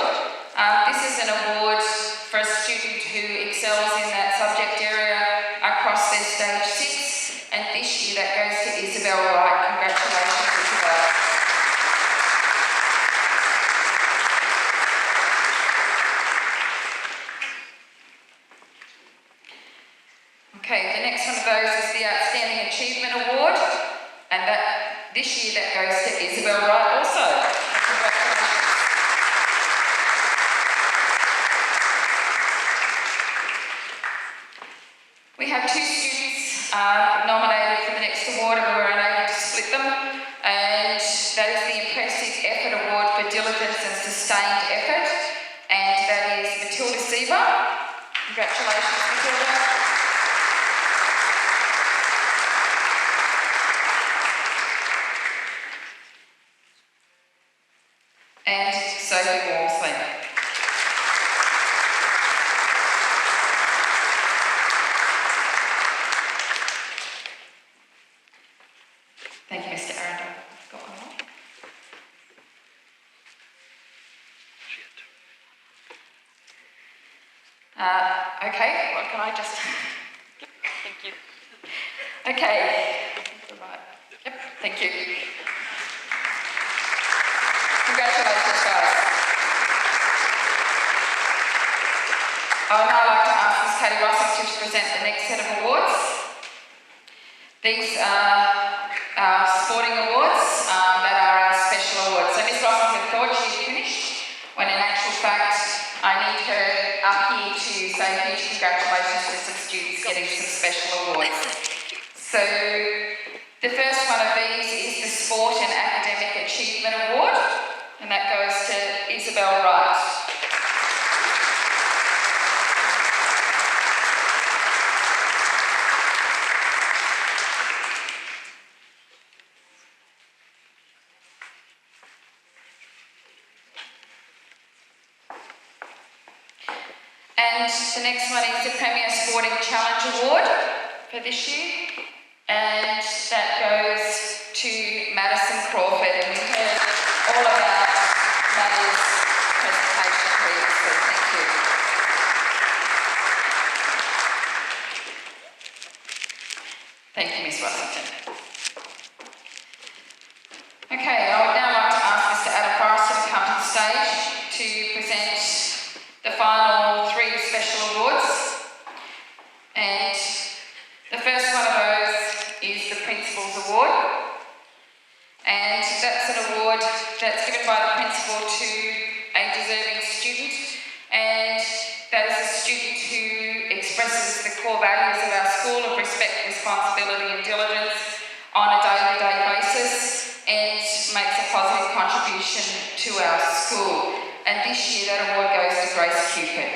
This is an award for a student who excels in that subject area across their Stage 6. And this year that goes to Isabel Wright. Congratulations, Isabel. Okay, the next one of those is the Outstanding Achievement Award, and that this year that goes to Isabel Wright also. Congratulations. We have two students nominated for the next award, and we were unable to split them, and that is the Impressive Effort Award for Diligence and Sustained Effort, and that is Matilda Seaver. Congratulations, Matilda. And Sophie Walmsley. Thank you, Mr. Arundel. I've got one more. Okay, well, can I just... Thank you. Okay. Right. Yep, thank you. Congratulations, guys. I would now like to ask Ms. Katie Rossington to present the next set of awards. These are our sporting awards that are our special awards. So Ms. Rossington thought she'd finished, when in actual fact I need her up here to say huge congratulations to some students getting some special awards. So the first one of these is the Sport and Academic Achievement Award, and that goes to Isabel Wright. And the next one is the Premier Sporting Challenge Award for this year, and that goes to Madison Crawford, and we heard all about Maddie's presentation previously. Thank you. Thank you, Ms. Rossington. Okay, I would now like to ask Mr. Adam Forrester to come to the stage to present the final three special awards. And the first one of those is the Principal's Award. And that's an award that's given by the principal to a deserving student. And that is a student who expresses the core values of our school of respect, responsibility and diligence on a day-to-day basis and makes a positive contribution to our school. And this year that award goes to Grace Cupid.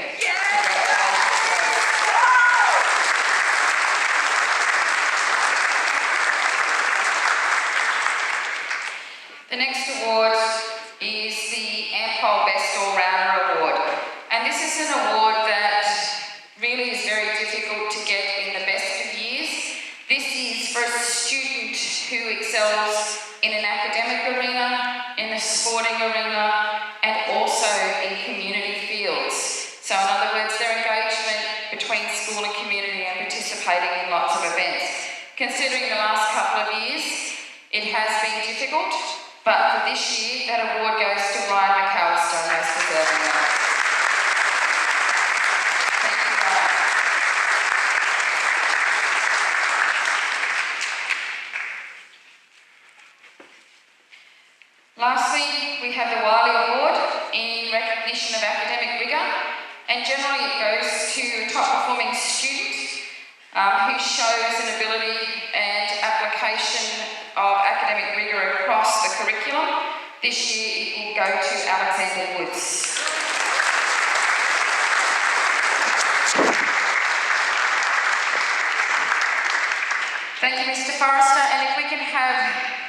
The next award is the Ampol Best All-Rounder Award. And this is an award that really is very difficult to get in the best of years. This is for a student who excels in an academic arena, in the sporting arena, and also in community fields. So in other words, their engagement between school and community and participating in lots of events. Considering the last couple of years, it has been difficult, but for this year, that award goes to Ryan McAllister, most deserving of it. Thank you, Ryan. Lastly, we have the Wiley Award in recognition of academic rigour, and generally it goes to a top-performing student who shows an ability and application of academic rigour across the curriculum. This year it will go to Alexander Woods. Thank you, Mr. Forrester, and if we can have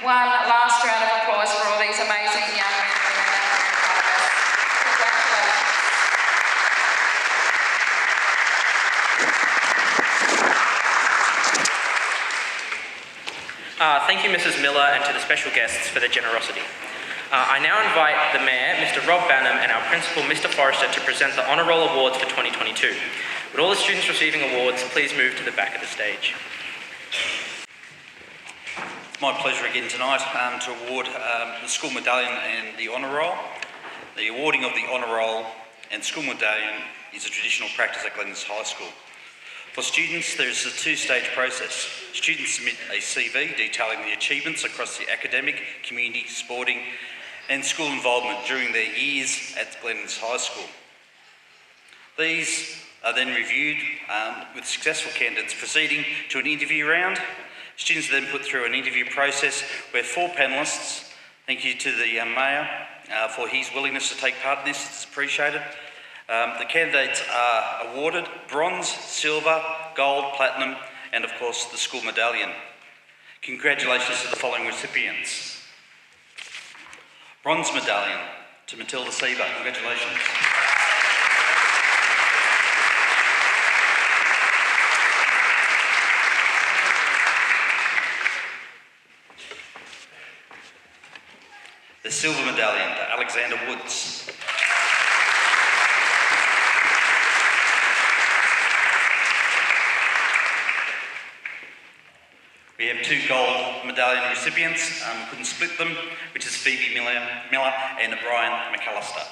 one last round of applause for all these amazing young men and women. Congratulations. Thank you, Mrs. Miller, and to the special guests for their generosity. I now invite the Mayor, Mr. Rob Bannum, and our Principal, Mr. Forrester, to present the Honour Roll Awards for 2022. Would all the students receiving awards please move to the back of the stage? It's my pleasure again tonight to award the School Medallion and the Honour Roll. The awarding of the Honour Roll and School Medallion is a traditional practice at Glenda's High School. For students, there is a two-stage process. Students submit a CV detailing the achievements across the academic, community, sporting and school involvement during their years at Glenda's High School. These are then reviewed with successful candidates proceeding to an interview round. Students are then put through an interview process where 4 panellists, thank you to the Mayor for his willingness to take part in this, it's appreciated. The candidates are awarded bronze, silver, gold, platinum, and of course the school medallion. Congratulations to the following recipients. Bronze medallion to Matilda Seaver, congratulations. The silver medallion to Alexander Woods. We have 2 gold medallion recipients, couldn't split them, which is Phoebe Miller and Brian McAllister.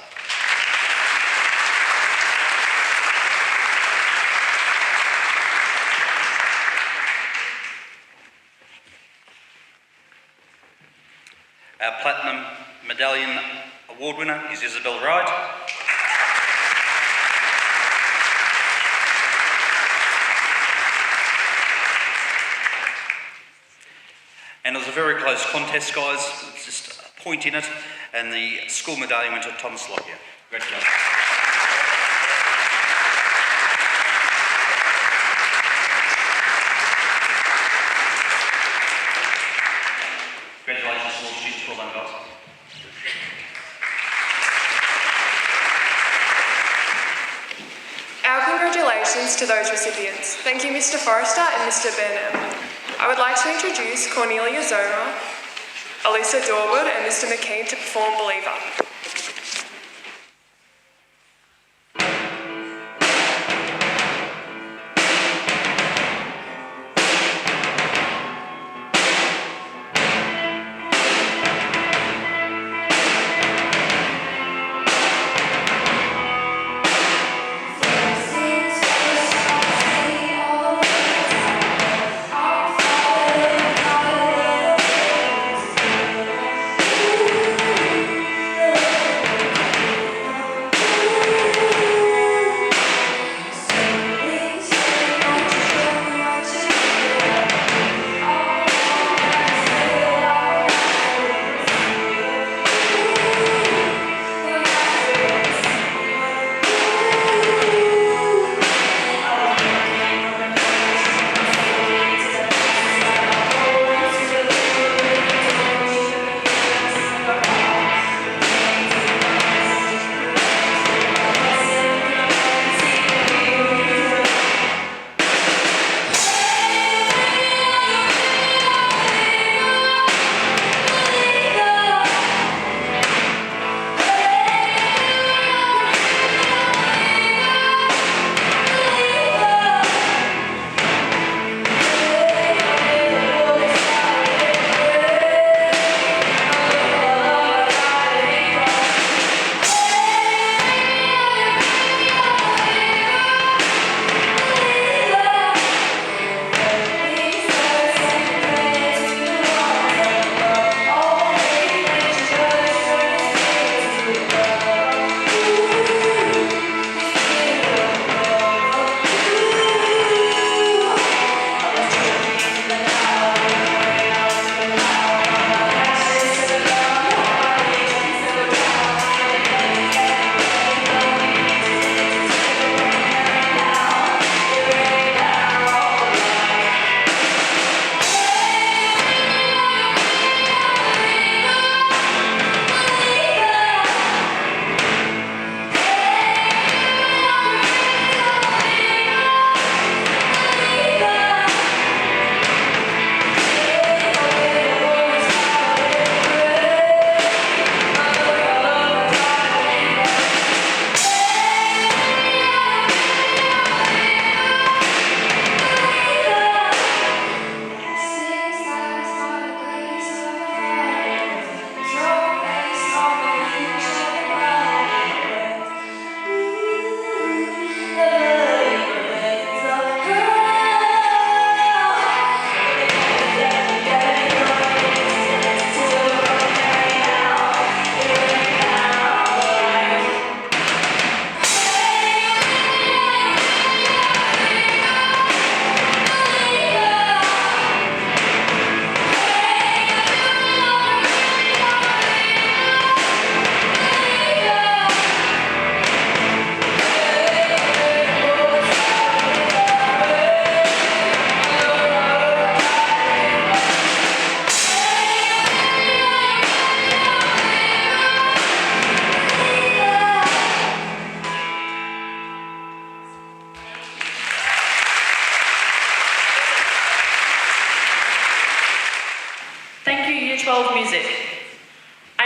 Our Platinum Medallion Award winner is Isabel Wright. And it was a very close contest, guys. It's just a point in it, and the school medallion went to Thomas Lockyer. Congratulations. Congratulations to all students. Well done, guys. Our congratulations to those recipients. Thank you, Mr. Forrester and Mr. Burnham. I would like to introduce Cornelia Zoma, Alyssa Dorwood and Mr. McKean to perform Believer.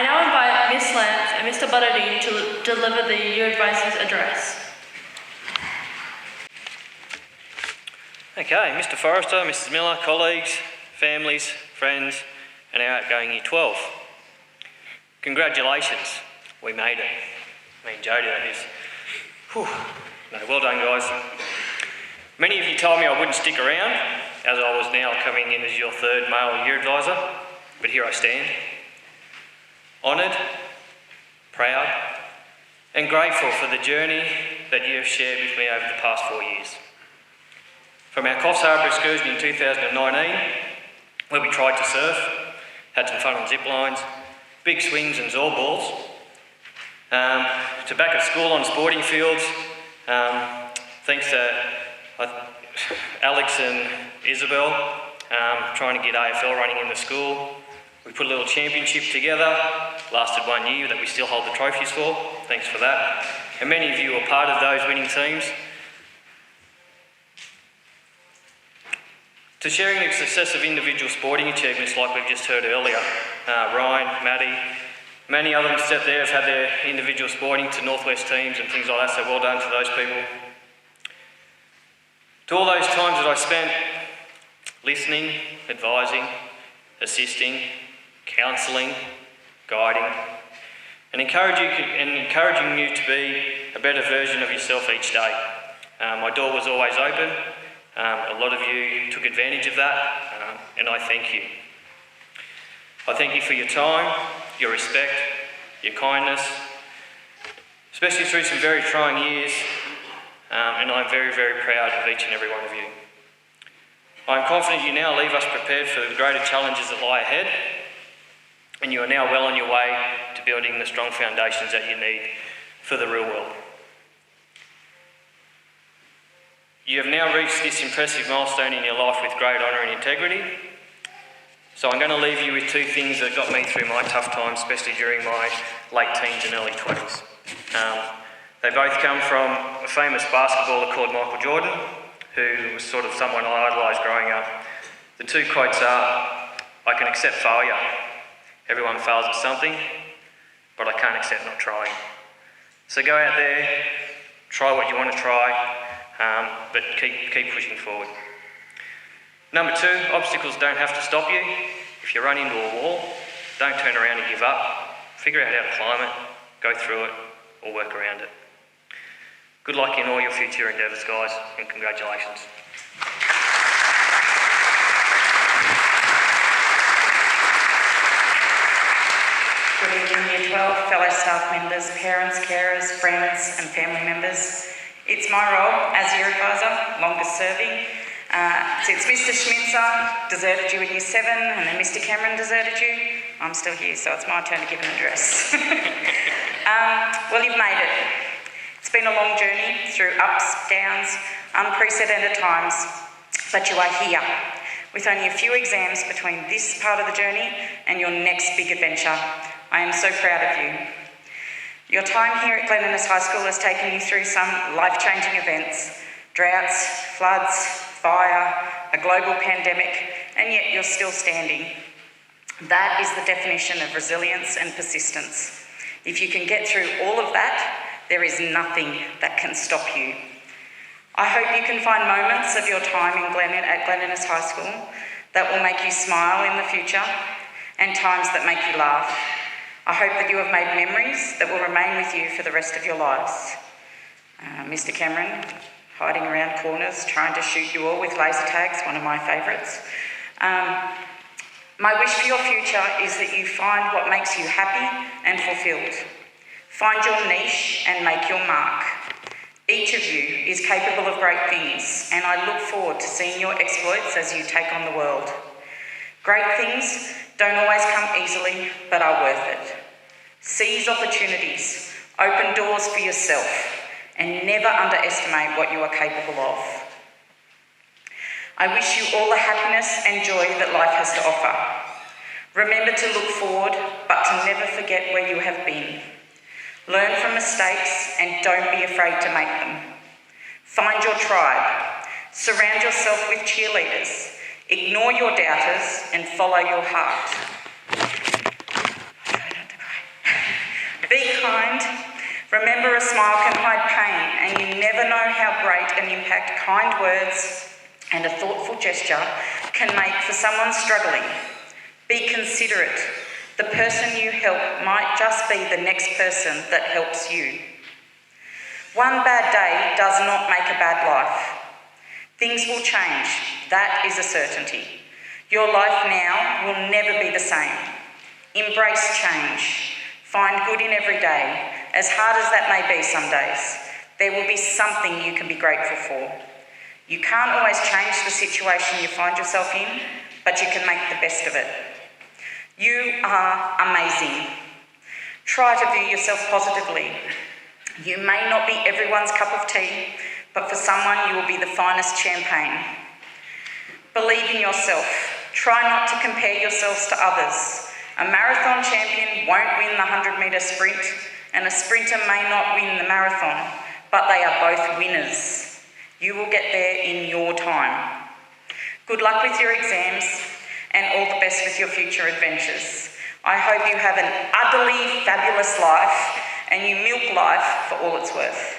I now invite Miss Lance and Mr. Butterdine to deliver the Year Advisor's address. Okay, Mr. Forrester, Mrs. Miller, colleagues, families, friends, and our outgoing Year 12. Congratulations, we made it. Me and Jodie, that is. Whew. No, well done, guys. Many of you told me I wouldn't stick around, as I was now coming in as your third male Year Advisor, but here I stand. Honoured, proud, and grateful for the journey that you have shared with me over the past 4 years. From our Coffs Harbour excursion in 2019, where we tried to surf, had some fun on zip lines, big swings and zorb balls, to back at school on sporting fields, thanks to Alex and Isabel trying to get AFL running in the school. We put a little championship together, lasted 1 year that we still hold the trophies for, thanks for that. And many of you were part of those winning teams. To sharing the success of individual sporting achievements like we've just heard earlier, Ryan, Maddie, many of them sat there have had their individual sporting to Northwest teams and things like that, so well done to those people. To all those times that I spent listening, advising, assisting, counselling, guiding, and encouraging you to be a better version of yourself each day. My door was always open. A lot of you took advantage of that, and I thank you. I thank you for your time, your respect, your kindness, especially through some very trying years, and I'm very, very proud of each and every one of you. I'm confident you now leave us prepared for the greater challenges that lie ahead, and you are now well on your way to building the strong foundations that you need for the real world. You have now reached this impressive milestone in your life with great honour and integrity. So I'm going to leave you with two things that got me through my tough times, especially during my late teens and early 20s. They both come from a famous basketballer called Michael Jordan, who was sort of someone I idolised growing up. The two quotes are, "I can accept failure. Everyone fails at something, but I can't accept not trying." So go out there, try what you want to try, but keep pushing forward. Number two, obstacles don't have to stop you. If you run into a wall, don't turn around and give up. Figure out how to climb it, go through it, or work around it. Good luck in all your future endeavours, guys, and congratulations. Good evening, Year 12, fellow staff members, parents, carers, friends and family members. It's my role as Year Advisor, longest serving, since Mr Schmitzer deserted you in Year 7 and then Mr Cameron deserted you. I'm still here, so it's my turn to give an address. Well, you've made it. It's been a long journey through ups, downs, unprecedented times, but you are here, with only a few exams between this part of the journey and your next big adventure. I am so proud of you. Your time here at Glen Innes High School has taken you through some life-changing events, droughts, floods, fire, a global pandemic, and yet you're still standing. That is the definition of resilience and persistence. If you can get through all of that, there is nothing that can stop you. I hope you can find moments of your time at Glen Innes High School that will make you smile in the future, and times that make you laugh. I hope that you have made memories that will remain with you for the rest of your lives. Mr Cameron, hiding around corners, trying to shoot you all with laser tags, one of my favourites. My wish for your future is that you find what makes you happy and fulfilled. Find your niche and make your mark. Each of you is capable of great things, and I look forward to seeing your exploits as you take on the world. Great things don't always come easily, but are worth it. Seize opportunities, open doors for yourself, and never underestimate what you are capable of. I wish you all the happiness and joy that life has to offer. Remember to look forward, but to never forget where you have been. Learn from mistakes and don't be afraid to make them. Find your tribe. Surround yourself with cheerleaders. Ignore your doubters and follow your heart. kind. Remember, a smile can hide pain, and you never know how great an impact kind words and a thoughtful gesture can make for someone struggling. Be considerate. The person you help might just be the next person that helps you. One bad day does not make a bad life. Things will change. That is a certainty. Your life now will never be the same. Embrace change. Find good in every day. As hard as that may be some days, there will be something you can be grateful for. You can't always change the situation you find yourself in, but you can make the best of it. You are amazing. Try to view yourself positively. You may not be everyone's cup of tea, but for someone you will be the finest champagne. Believe in yourself. Try not to compare yourselves to others. A marathon champion won't win the 100-metre sprint, and a sprinter may not win the marathon, but they are both winners. You will get there in your time. Good luck with your exams, and all the best with your future adventures. I hope you have an utterly fabulous life, and you milk life for all it's worth.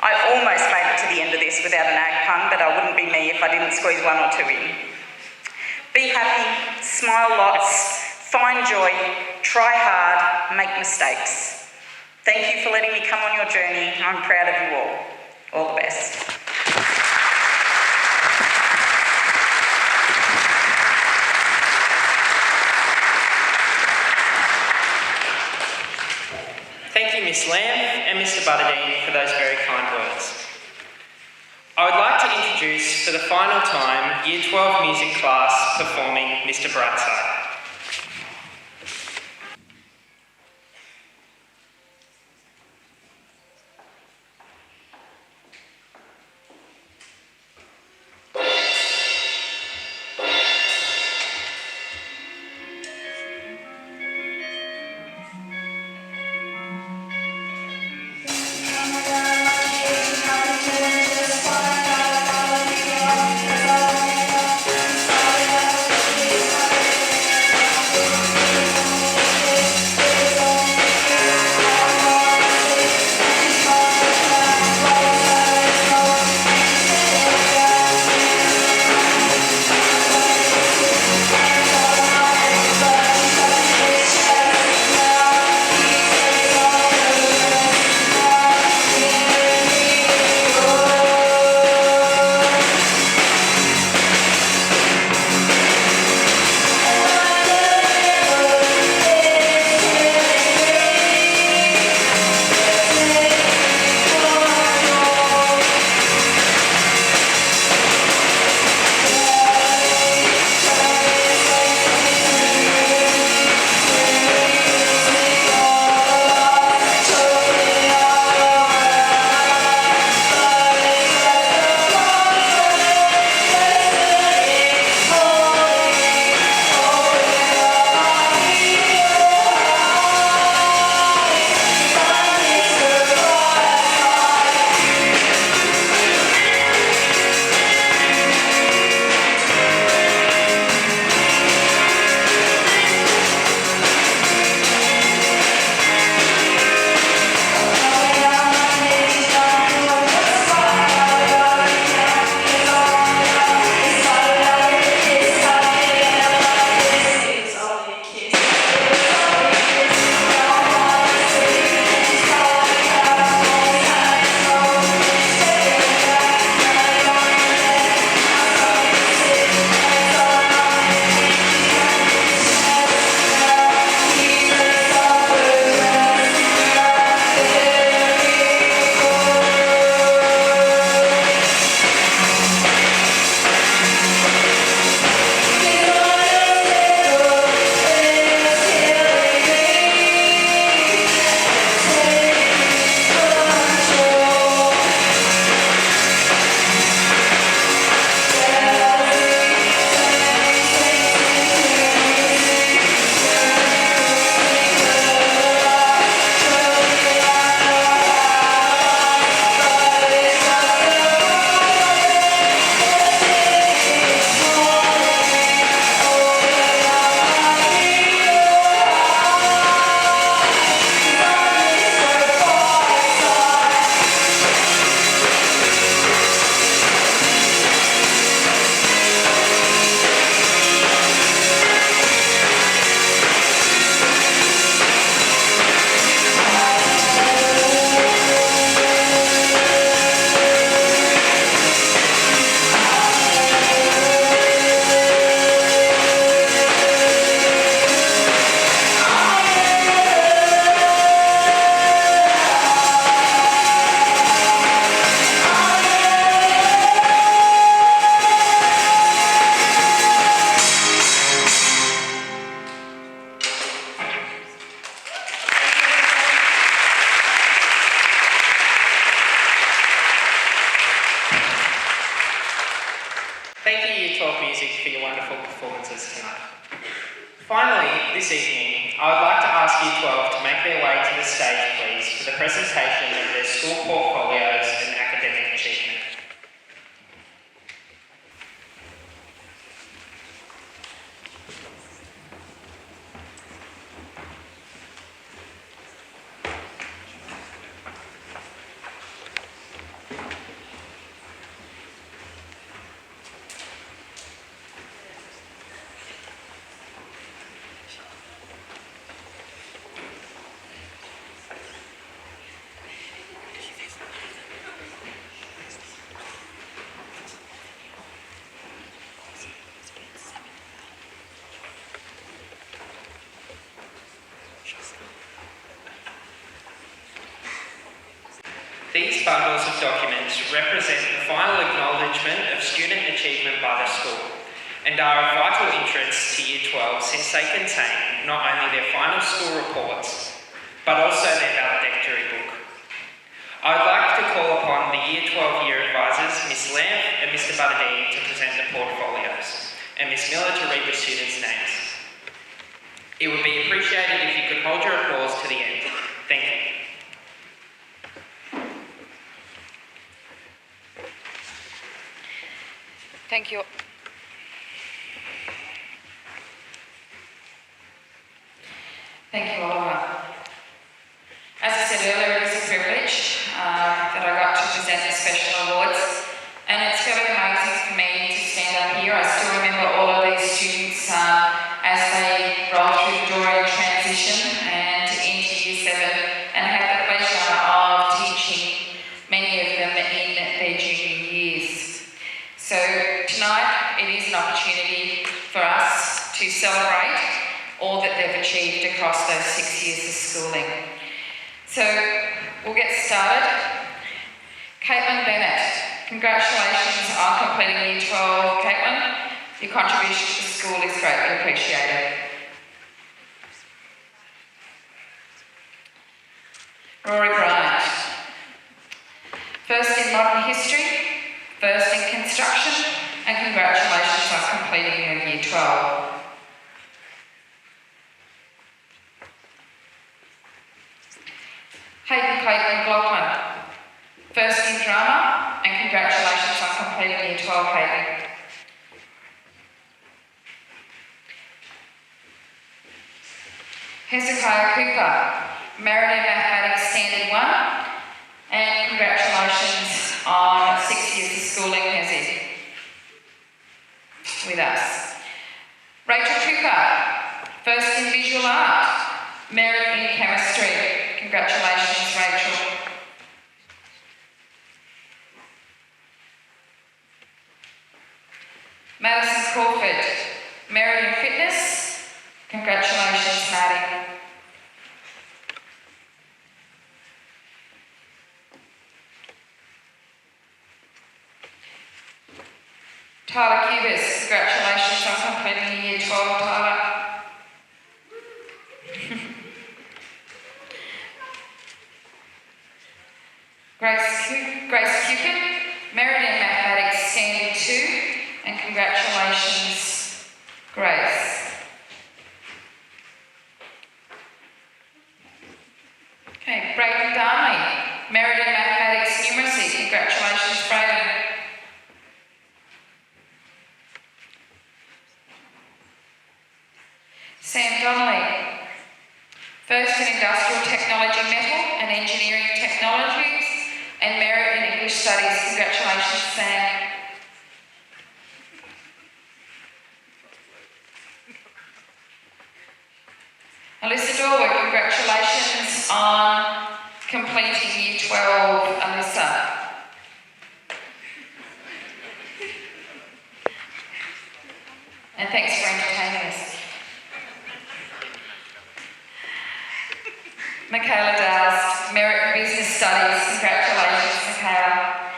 I almost made it to the end of this without an ag pun, but I wouldn't be me if I didn't squeeze one or two in. Be happy, smile lots, find joy, try hard, make mistakes. Thank you for letting me come on your journey. I'm proud of you all. All the best. Thank you, Miss Lamb and Mr. Butterdine, for those very kind words. I would like to introduce for the final time Year 12 music class performing Mr. Brightside. Thank you. Finally, this evening, I would like to ask Year 12 to make their way to the stage, please, for the presentation of their school portfolios and academic achievement. These bundles of documents represent the final acknowledgement of student achievement by the school and are of vital interest to Year 12 since they contain not only their final school reports but also their valedictory book. I would like to call upon the Year 12 year advisors, Ms. Lamb and Mr. Butterdine, to present the portfolios and Ms. Miller to read the students' names. It would be appreciated if you could hold your applause to the end. Thank you. Thank you. Thank you, Oliver. As I said earlier, it is a privilege that I got to present the special awards, and it's very amazing for me to stand up here. I still remember all of these students as they rolled through the door in transition and into Year 7, and I had the pleasure of teaching many of them in their junior years. So tonight it is an opportunity for us to celebrate all that they've achieved across those 6 years of schooling. So we'll get started. Caitlin Bennett, congratulations on completing Year 12. Caitlin, your contribution to the school is greatly appreciated. Rory Bryant, first in modern history, first in construction, and congratulations on completing your Year 12. Hayden Clayton McLaughlin, first in drama, and congratulations on completing Year 12, Hayden. Hezekiah Cooper, merit in mathematics standard 1, and congratulations on 6 years of schooling, Hezi, with us. Rachel Cooper, first in visual art, merit in chemistry. Congratulations, Rachel. Madison Crawford, merit in fitness. Congratulations, Maddie. Tyler Cubis, congratulations on completing Year 12, Tyler. Grace Cupid, merit in mathematics standard 2, and congratulations, Grace. Okay, Brayden Darnley, merit in mathematics numeracy. Congratulations, Brayden. Sam Donnelly, first in industrial technology metal and engineering technologies, and merit in English studies. Congratulations, Sam. Alyssa Dorwood, congratulations on completing Year 12, Alyssa. And thanks for entertaining us. Michaela Dast, merit in business studies. Congratulations, Michaela.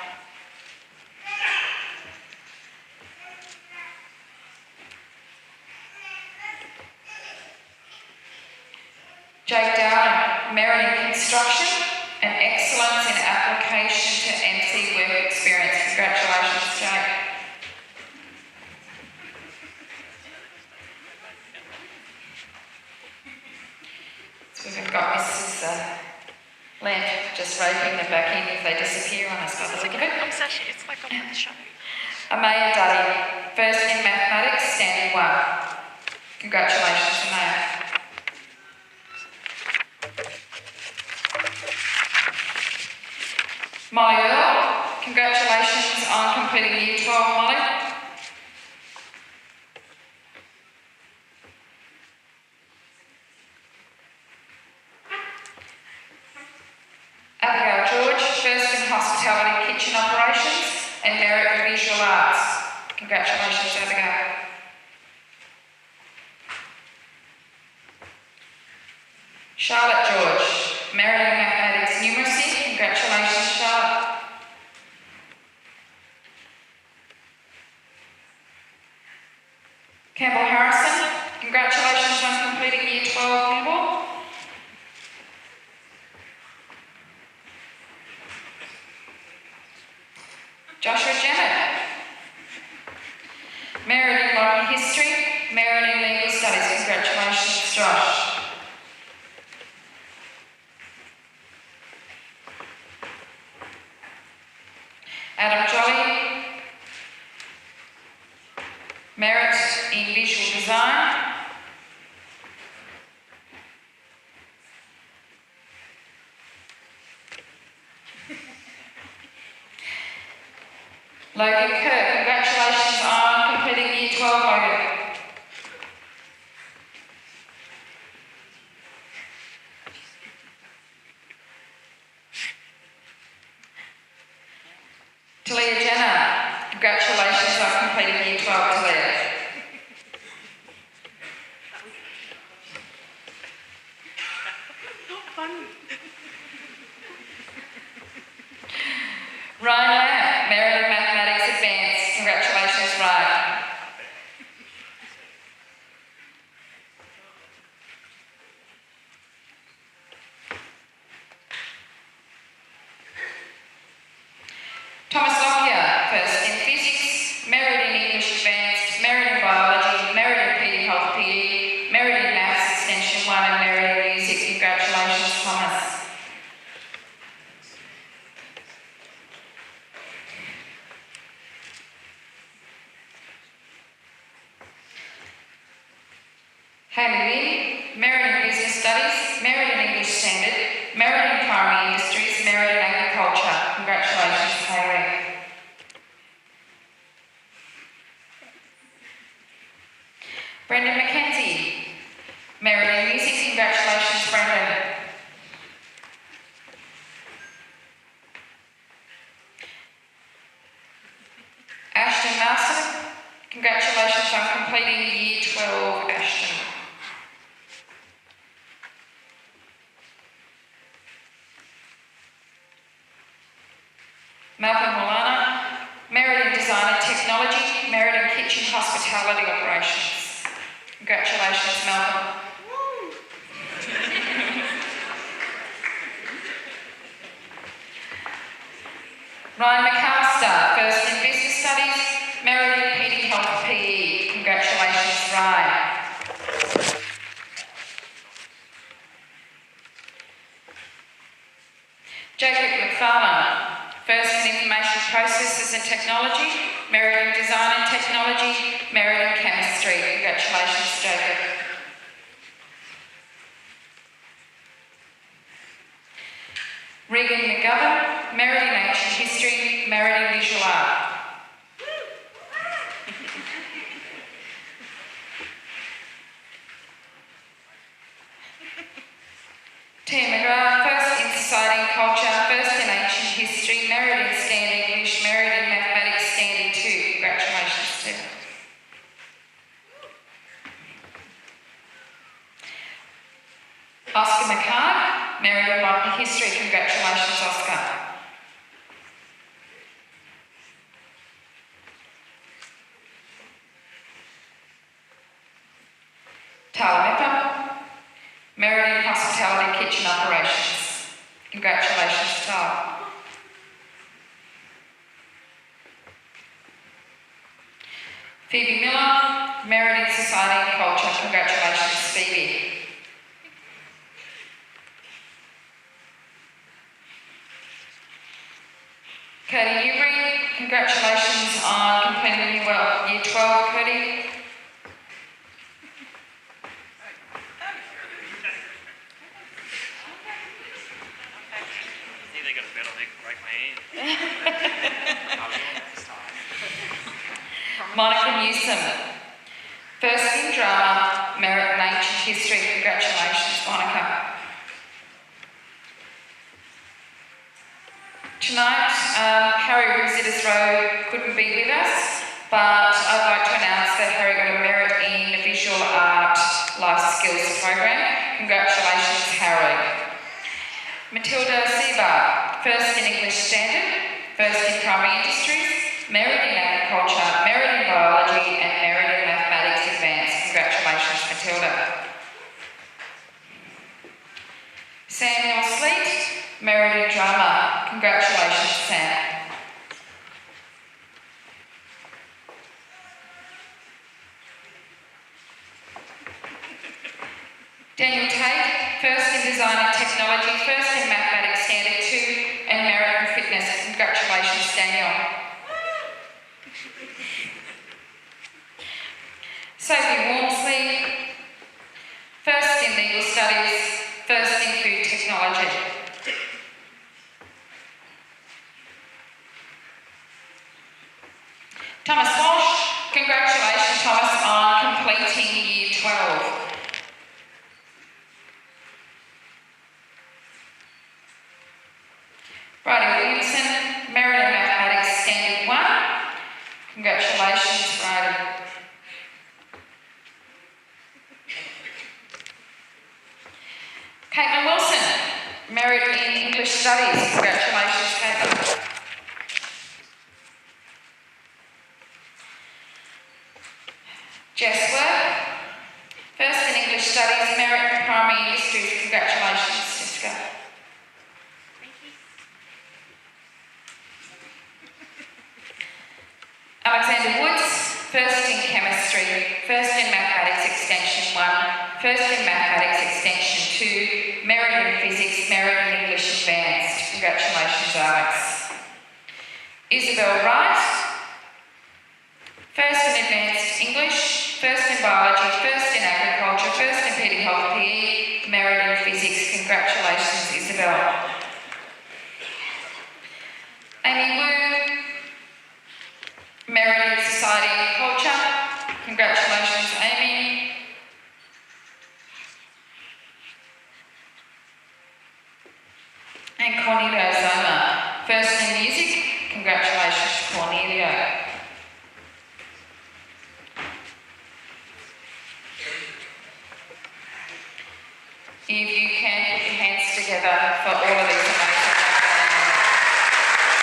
Jake Downing, merit in construction and excellence in application to MC work experience. Congratulations, Jake. So we've got Mrs. Lamp just roping them back in if they disappear on us by the look of it. It's like I'm on the show. Amaya Duddy, first in mathematics, standing 1. Congratulations, Amaya. Molly Earl, congratulations on completing Year 12, Molly. Abigail George, first in hospitality kitchen operations and merit in visual arts. Congratulations, Abigail. Charlotte George, merit in mathematics numeracy. Congratulations, Charlotte. Campbell Harrison, congratulations on completing Year 12, Campbell. Joshua Janet, merit in modern history, merit in legal studies. Congratulations, Josh. Adam Jolly, merit in visual design. Logan Kirk, congratulations on completing Year 12, Logan. Talia Jenner, congratulations on completing Year 12, Talia. Ryan Lamb, merit in mathematics advanced. Congratulations, Ryan. Thomas Lockyer, first in physics, merit in English advanced, merit in biology, merit in Peter Health PE, merit in maths extension 1 and merit in music. Congratulations, Thomas. Hayley Wynn, merit in business studies, merit in English standard, merit in primary industries, merit in agriculture. Congratulations, Hayley. Brendan McKenzie, merit in music. Congratulations, Brendan. Ashton Marston, congratulations on completing Year 12, Ashton. Malcolm Molana, merit in design and technology, merit in kitchen hospitality operations. Congratulations, Malcolm. Ryan McAllister, first in business studies, merit in Peating Health PE. Congratulations, Ryan. Jacob McFarlane, first in information processes and technology, merit in design and technology, merit in chemistry. Congratulations, Jacob. Regan McGovern, merit in ancient history, merit in visual art. Tia McGrath, first in society and culture, first in ancient history, merit in standard English, merit in mathematics, standard 2. Congratulations, Tia. Oscar McCart, merit in modern history. Congratulations, Oscar. Tala Mepper, merit in hospitality kitchen operations. Congratulations, Tala. Phoebe Miller, merit in society and culture. Congratulations, Phoebe. Cody Newbury, congratulations on completing Year 12, Cody. Monica Newsom, first in drama, merit in ancient history. Congratulations, Monica. Tonight, Harry Rositas Rowe couldn't be with us, but I'd like to announce that Harry got a merit in Visual Art Life Skills program. Congratulations, Harry. Matilda Seabar, first in English Standard, first in Primary Industries, merit in Agriculture, merit in Biology and merit in Mathematics Advanced. Congratulations, Matilda. Samuel Sleet, merit in Drama. Congratulations, Sam. Daniel Tate, first in Design and Technology, first in Mathematics Standard 2 and Merit in Fitness. Congratulations, Daniel. Sophie Walmsley, first in Legal Studies, first in Food Technology. Thomas Walsh, congratulations Thomas on completing Year 12. Bridie Williamson, merit in Mathematics Standard 1. Congratulations, Bridie. Caitlin Wilson, merit in English Studies. Congratulations, Caitlin. Jess Worth, first in English Studies, merit in Primary Industries. Congratulations, Jessica. Alexander Woods, first in Chemistry, first in Mathematics Extension 1, first in Mathematics Extension 2, merit in Physics, merit in English Advanced. Congratulations, Alex. Isabel Wright, first in Advanced English, first in Biology, first in Agriculture, first in Petty Health PE, merit in Physics. Congratulations, Isabel. Amy Wu, merit in Society and Culture. Congratulations, Amy. And Cornelio Zoma, first in Music. Congratulations, Cornelio. If you can put your hands together for all of these amazing people.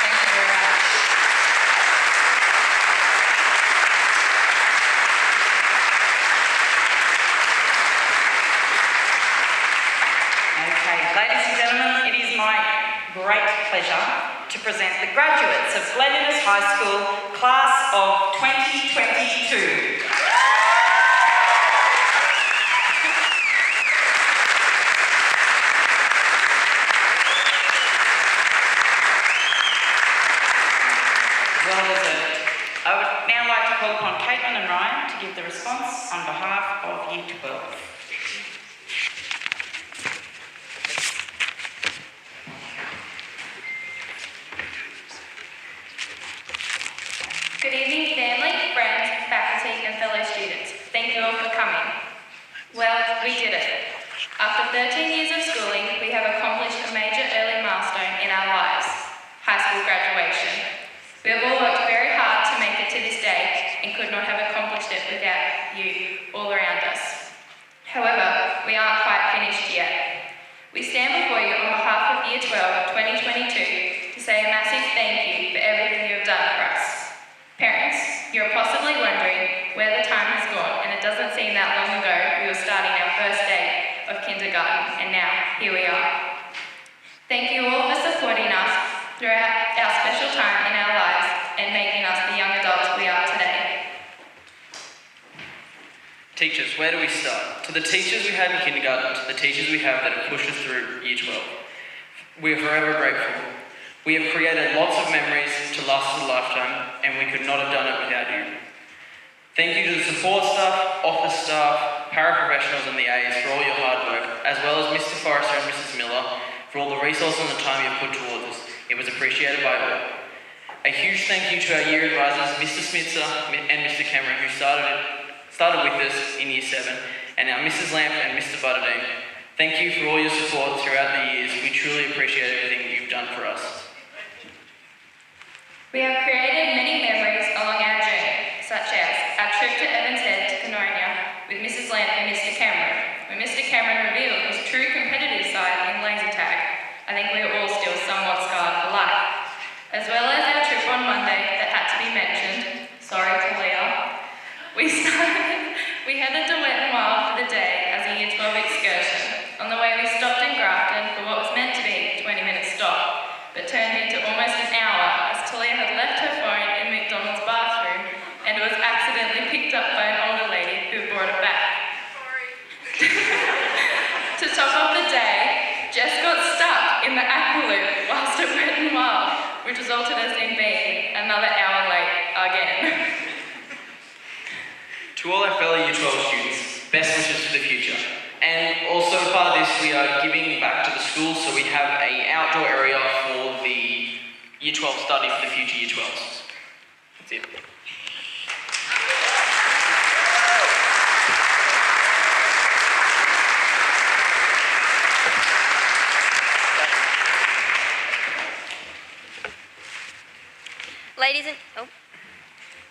Thank you very much. Okay, ladies and gentlemen, it is my great pleasure to present the graduates of Glen Innes High School, class of 2022. Well deserved. I would now like to call upon Caitlin and Ryan to give the response on behalf of Year 12. Good evening, family, friends, faculty and fellow students. Thank you all for coming. Well, we did it. After 13 years of schooling, we have accomplished a major early milestone in our lives, high school graduation. We have all worked very hard to make it to this day and could not have accomplished it without you all around us. However, we aren't quite finished yet. We stand before you on behalf of Year 12 2022 to say a massive thank you for everything you have done for us. Parents, you're possibly wondering where the time has gone, and it doesn't seem that long ago we were starting our first day of kindergarten, and now here we are. Thank you all for supporting us throughout our special time in our lives and making us the young adults we are today. Teachers, where do we start? To the teachers we had in kindergarten, to the teachers we have that have pushed us through Year 12. We are forever grateful. We have created lots of memories to last us a lifetime, and we could not have done it without you. Thank you to the support staff, office staff, paraprofessionals and the aides for all your hard work, as well as Mr. Forrester and Mrs. Miller for all the resources and the time you've put towards us. It was appreciated by all. A huge thank you to our year advisors, Mr. Smitzer and Mr. Cameron, who started with us in Year 7, and our Mrs. Lamp and Mr. Butterdine. Thank you for all your support throughout the years. We truly appreciate everything you've done for us. We have created many memories along our journey, such as our trip to Evans Head to Canonia with Mrs. Lamp and Mr. Cameron, when Mr. Cameron revealed his true competitive side in laser tag. I think we are all still somewhat scarred for life. As well as our trip on Monday that had to be mentioned, sorry to Leah, we headed to Wet n Wild for the day as a Year 12 excursion. On the way we stopped in Grafton for what was meant to be a 20-minute stop, but turned into almost an hour as Talia had left her phone in McDonald's bathroom and was accidentally picked up by an older lady who brought it back. To top off the day, Jess got stuck in the aqua loop whilst at Wet n Wild, which resulted us in being another hour late again. To all our fellow Year 12 students, best wishes for the future. And also as part of this, we are giving back to the school, so we have an outdoor area for the Year 12 study for the future Year 12s. That's it.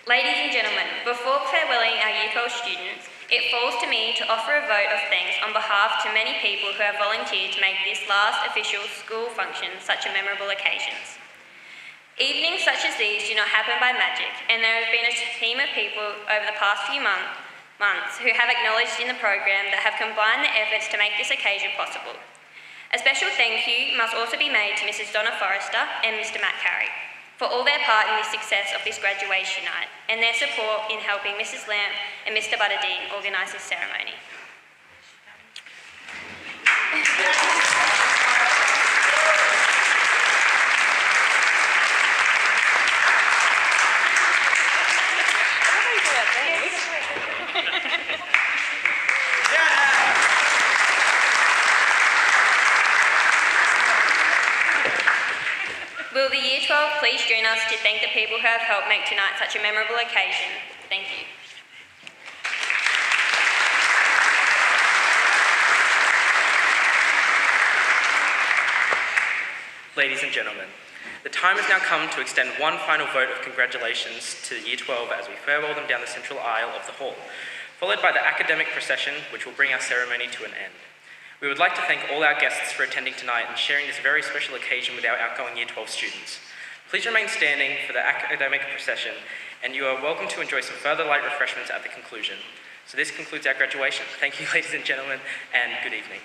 Ladies and gentlemen, before farewelling our Year 12 students, it falls to me to offer a vote of thanks on behalf to many people who have volunteered to make this last official school function such a memorable occasion. Evenings such as these do not happen by magic, and there has been a team of people over the past few months who have acknowledged in the program that have combined their efforts to make this occasion possible. A special thank you must also be made to Mrs. Donna Forrester and Mr. Matt Carey for all their part in the success of this graduation night and their support in helping Mrs. Lamp and Mr. Butterdine organise this ceremony. Will the Year 12 please join us to thank the people who have helped make tonight such a memorable occasion? Thank you. Ladies and gentlemen, the time has now come to extend one final vote of congratulations to the Year 12 as we farewell them down the central aisle of the hall, followed by the academic procession, which will bring our ceremony to an end. We would like to thank all our guests for attending tonight and sharing this very special occasion with our outgoing Year 12 students. Please remain standing for the academic procession, and you are welcome to enjoy some further light refreshments at the conclusion. So this concludes our graduation. Thank you, ladies and gentlemen, and good evening.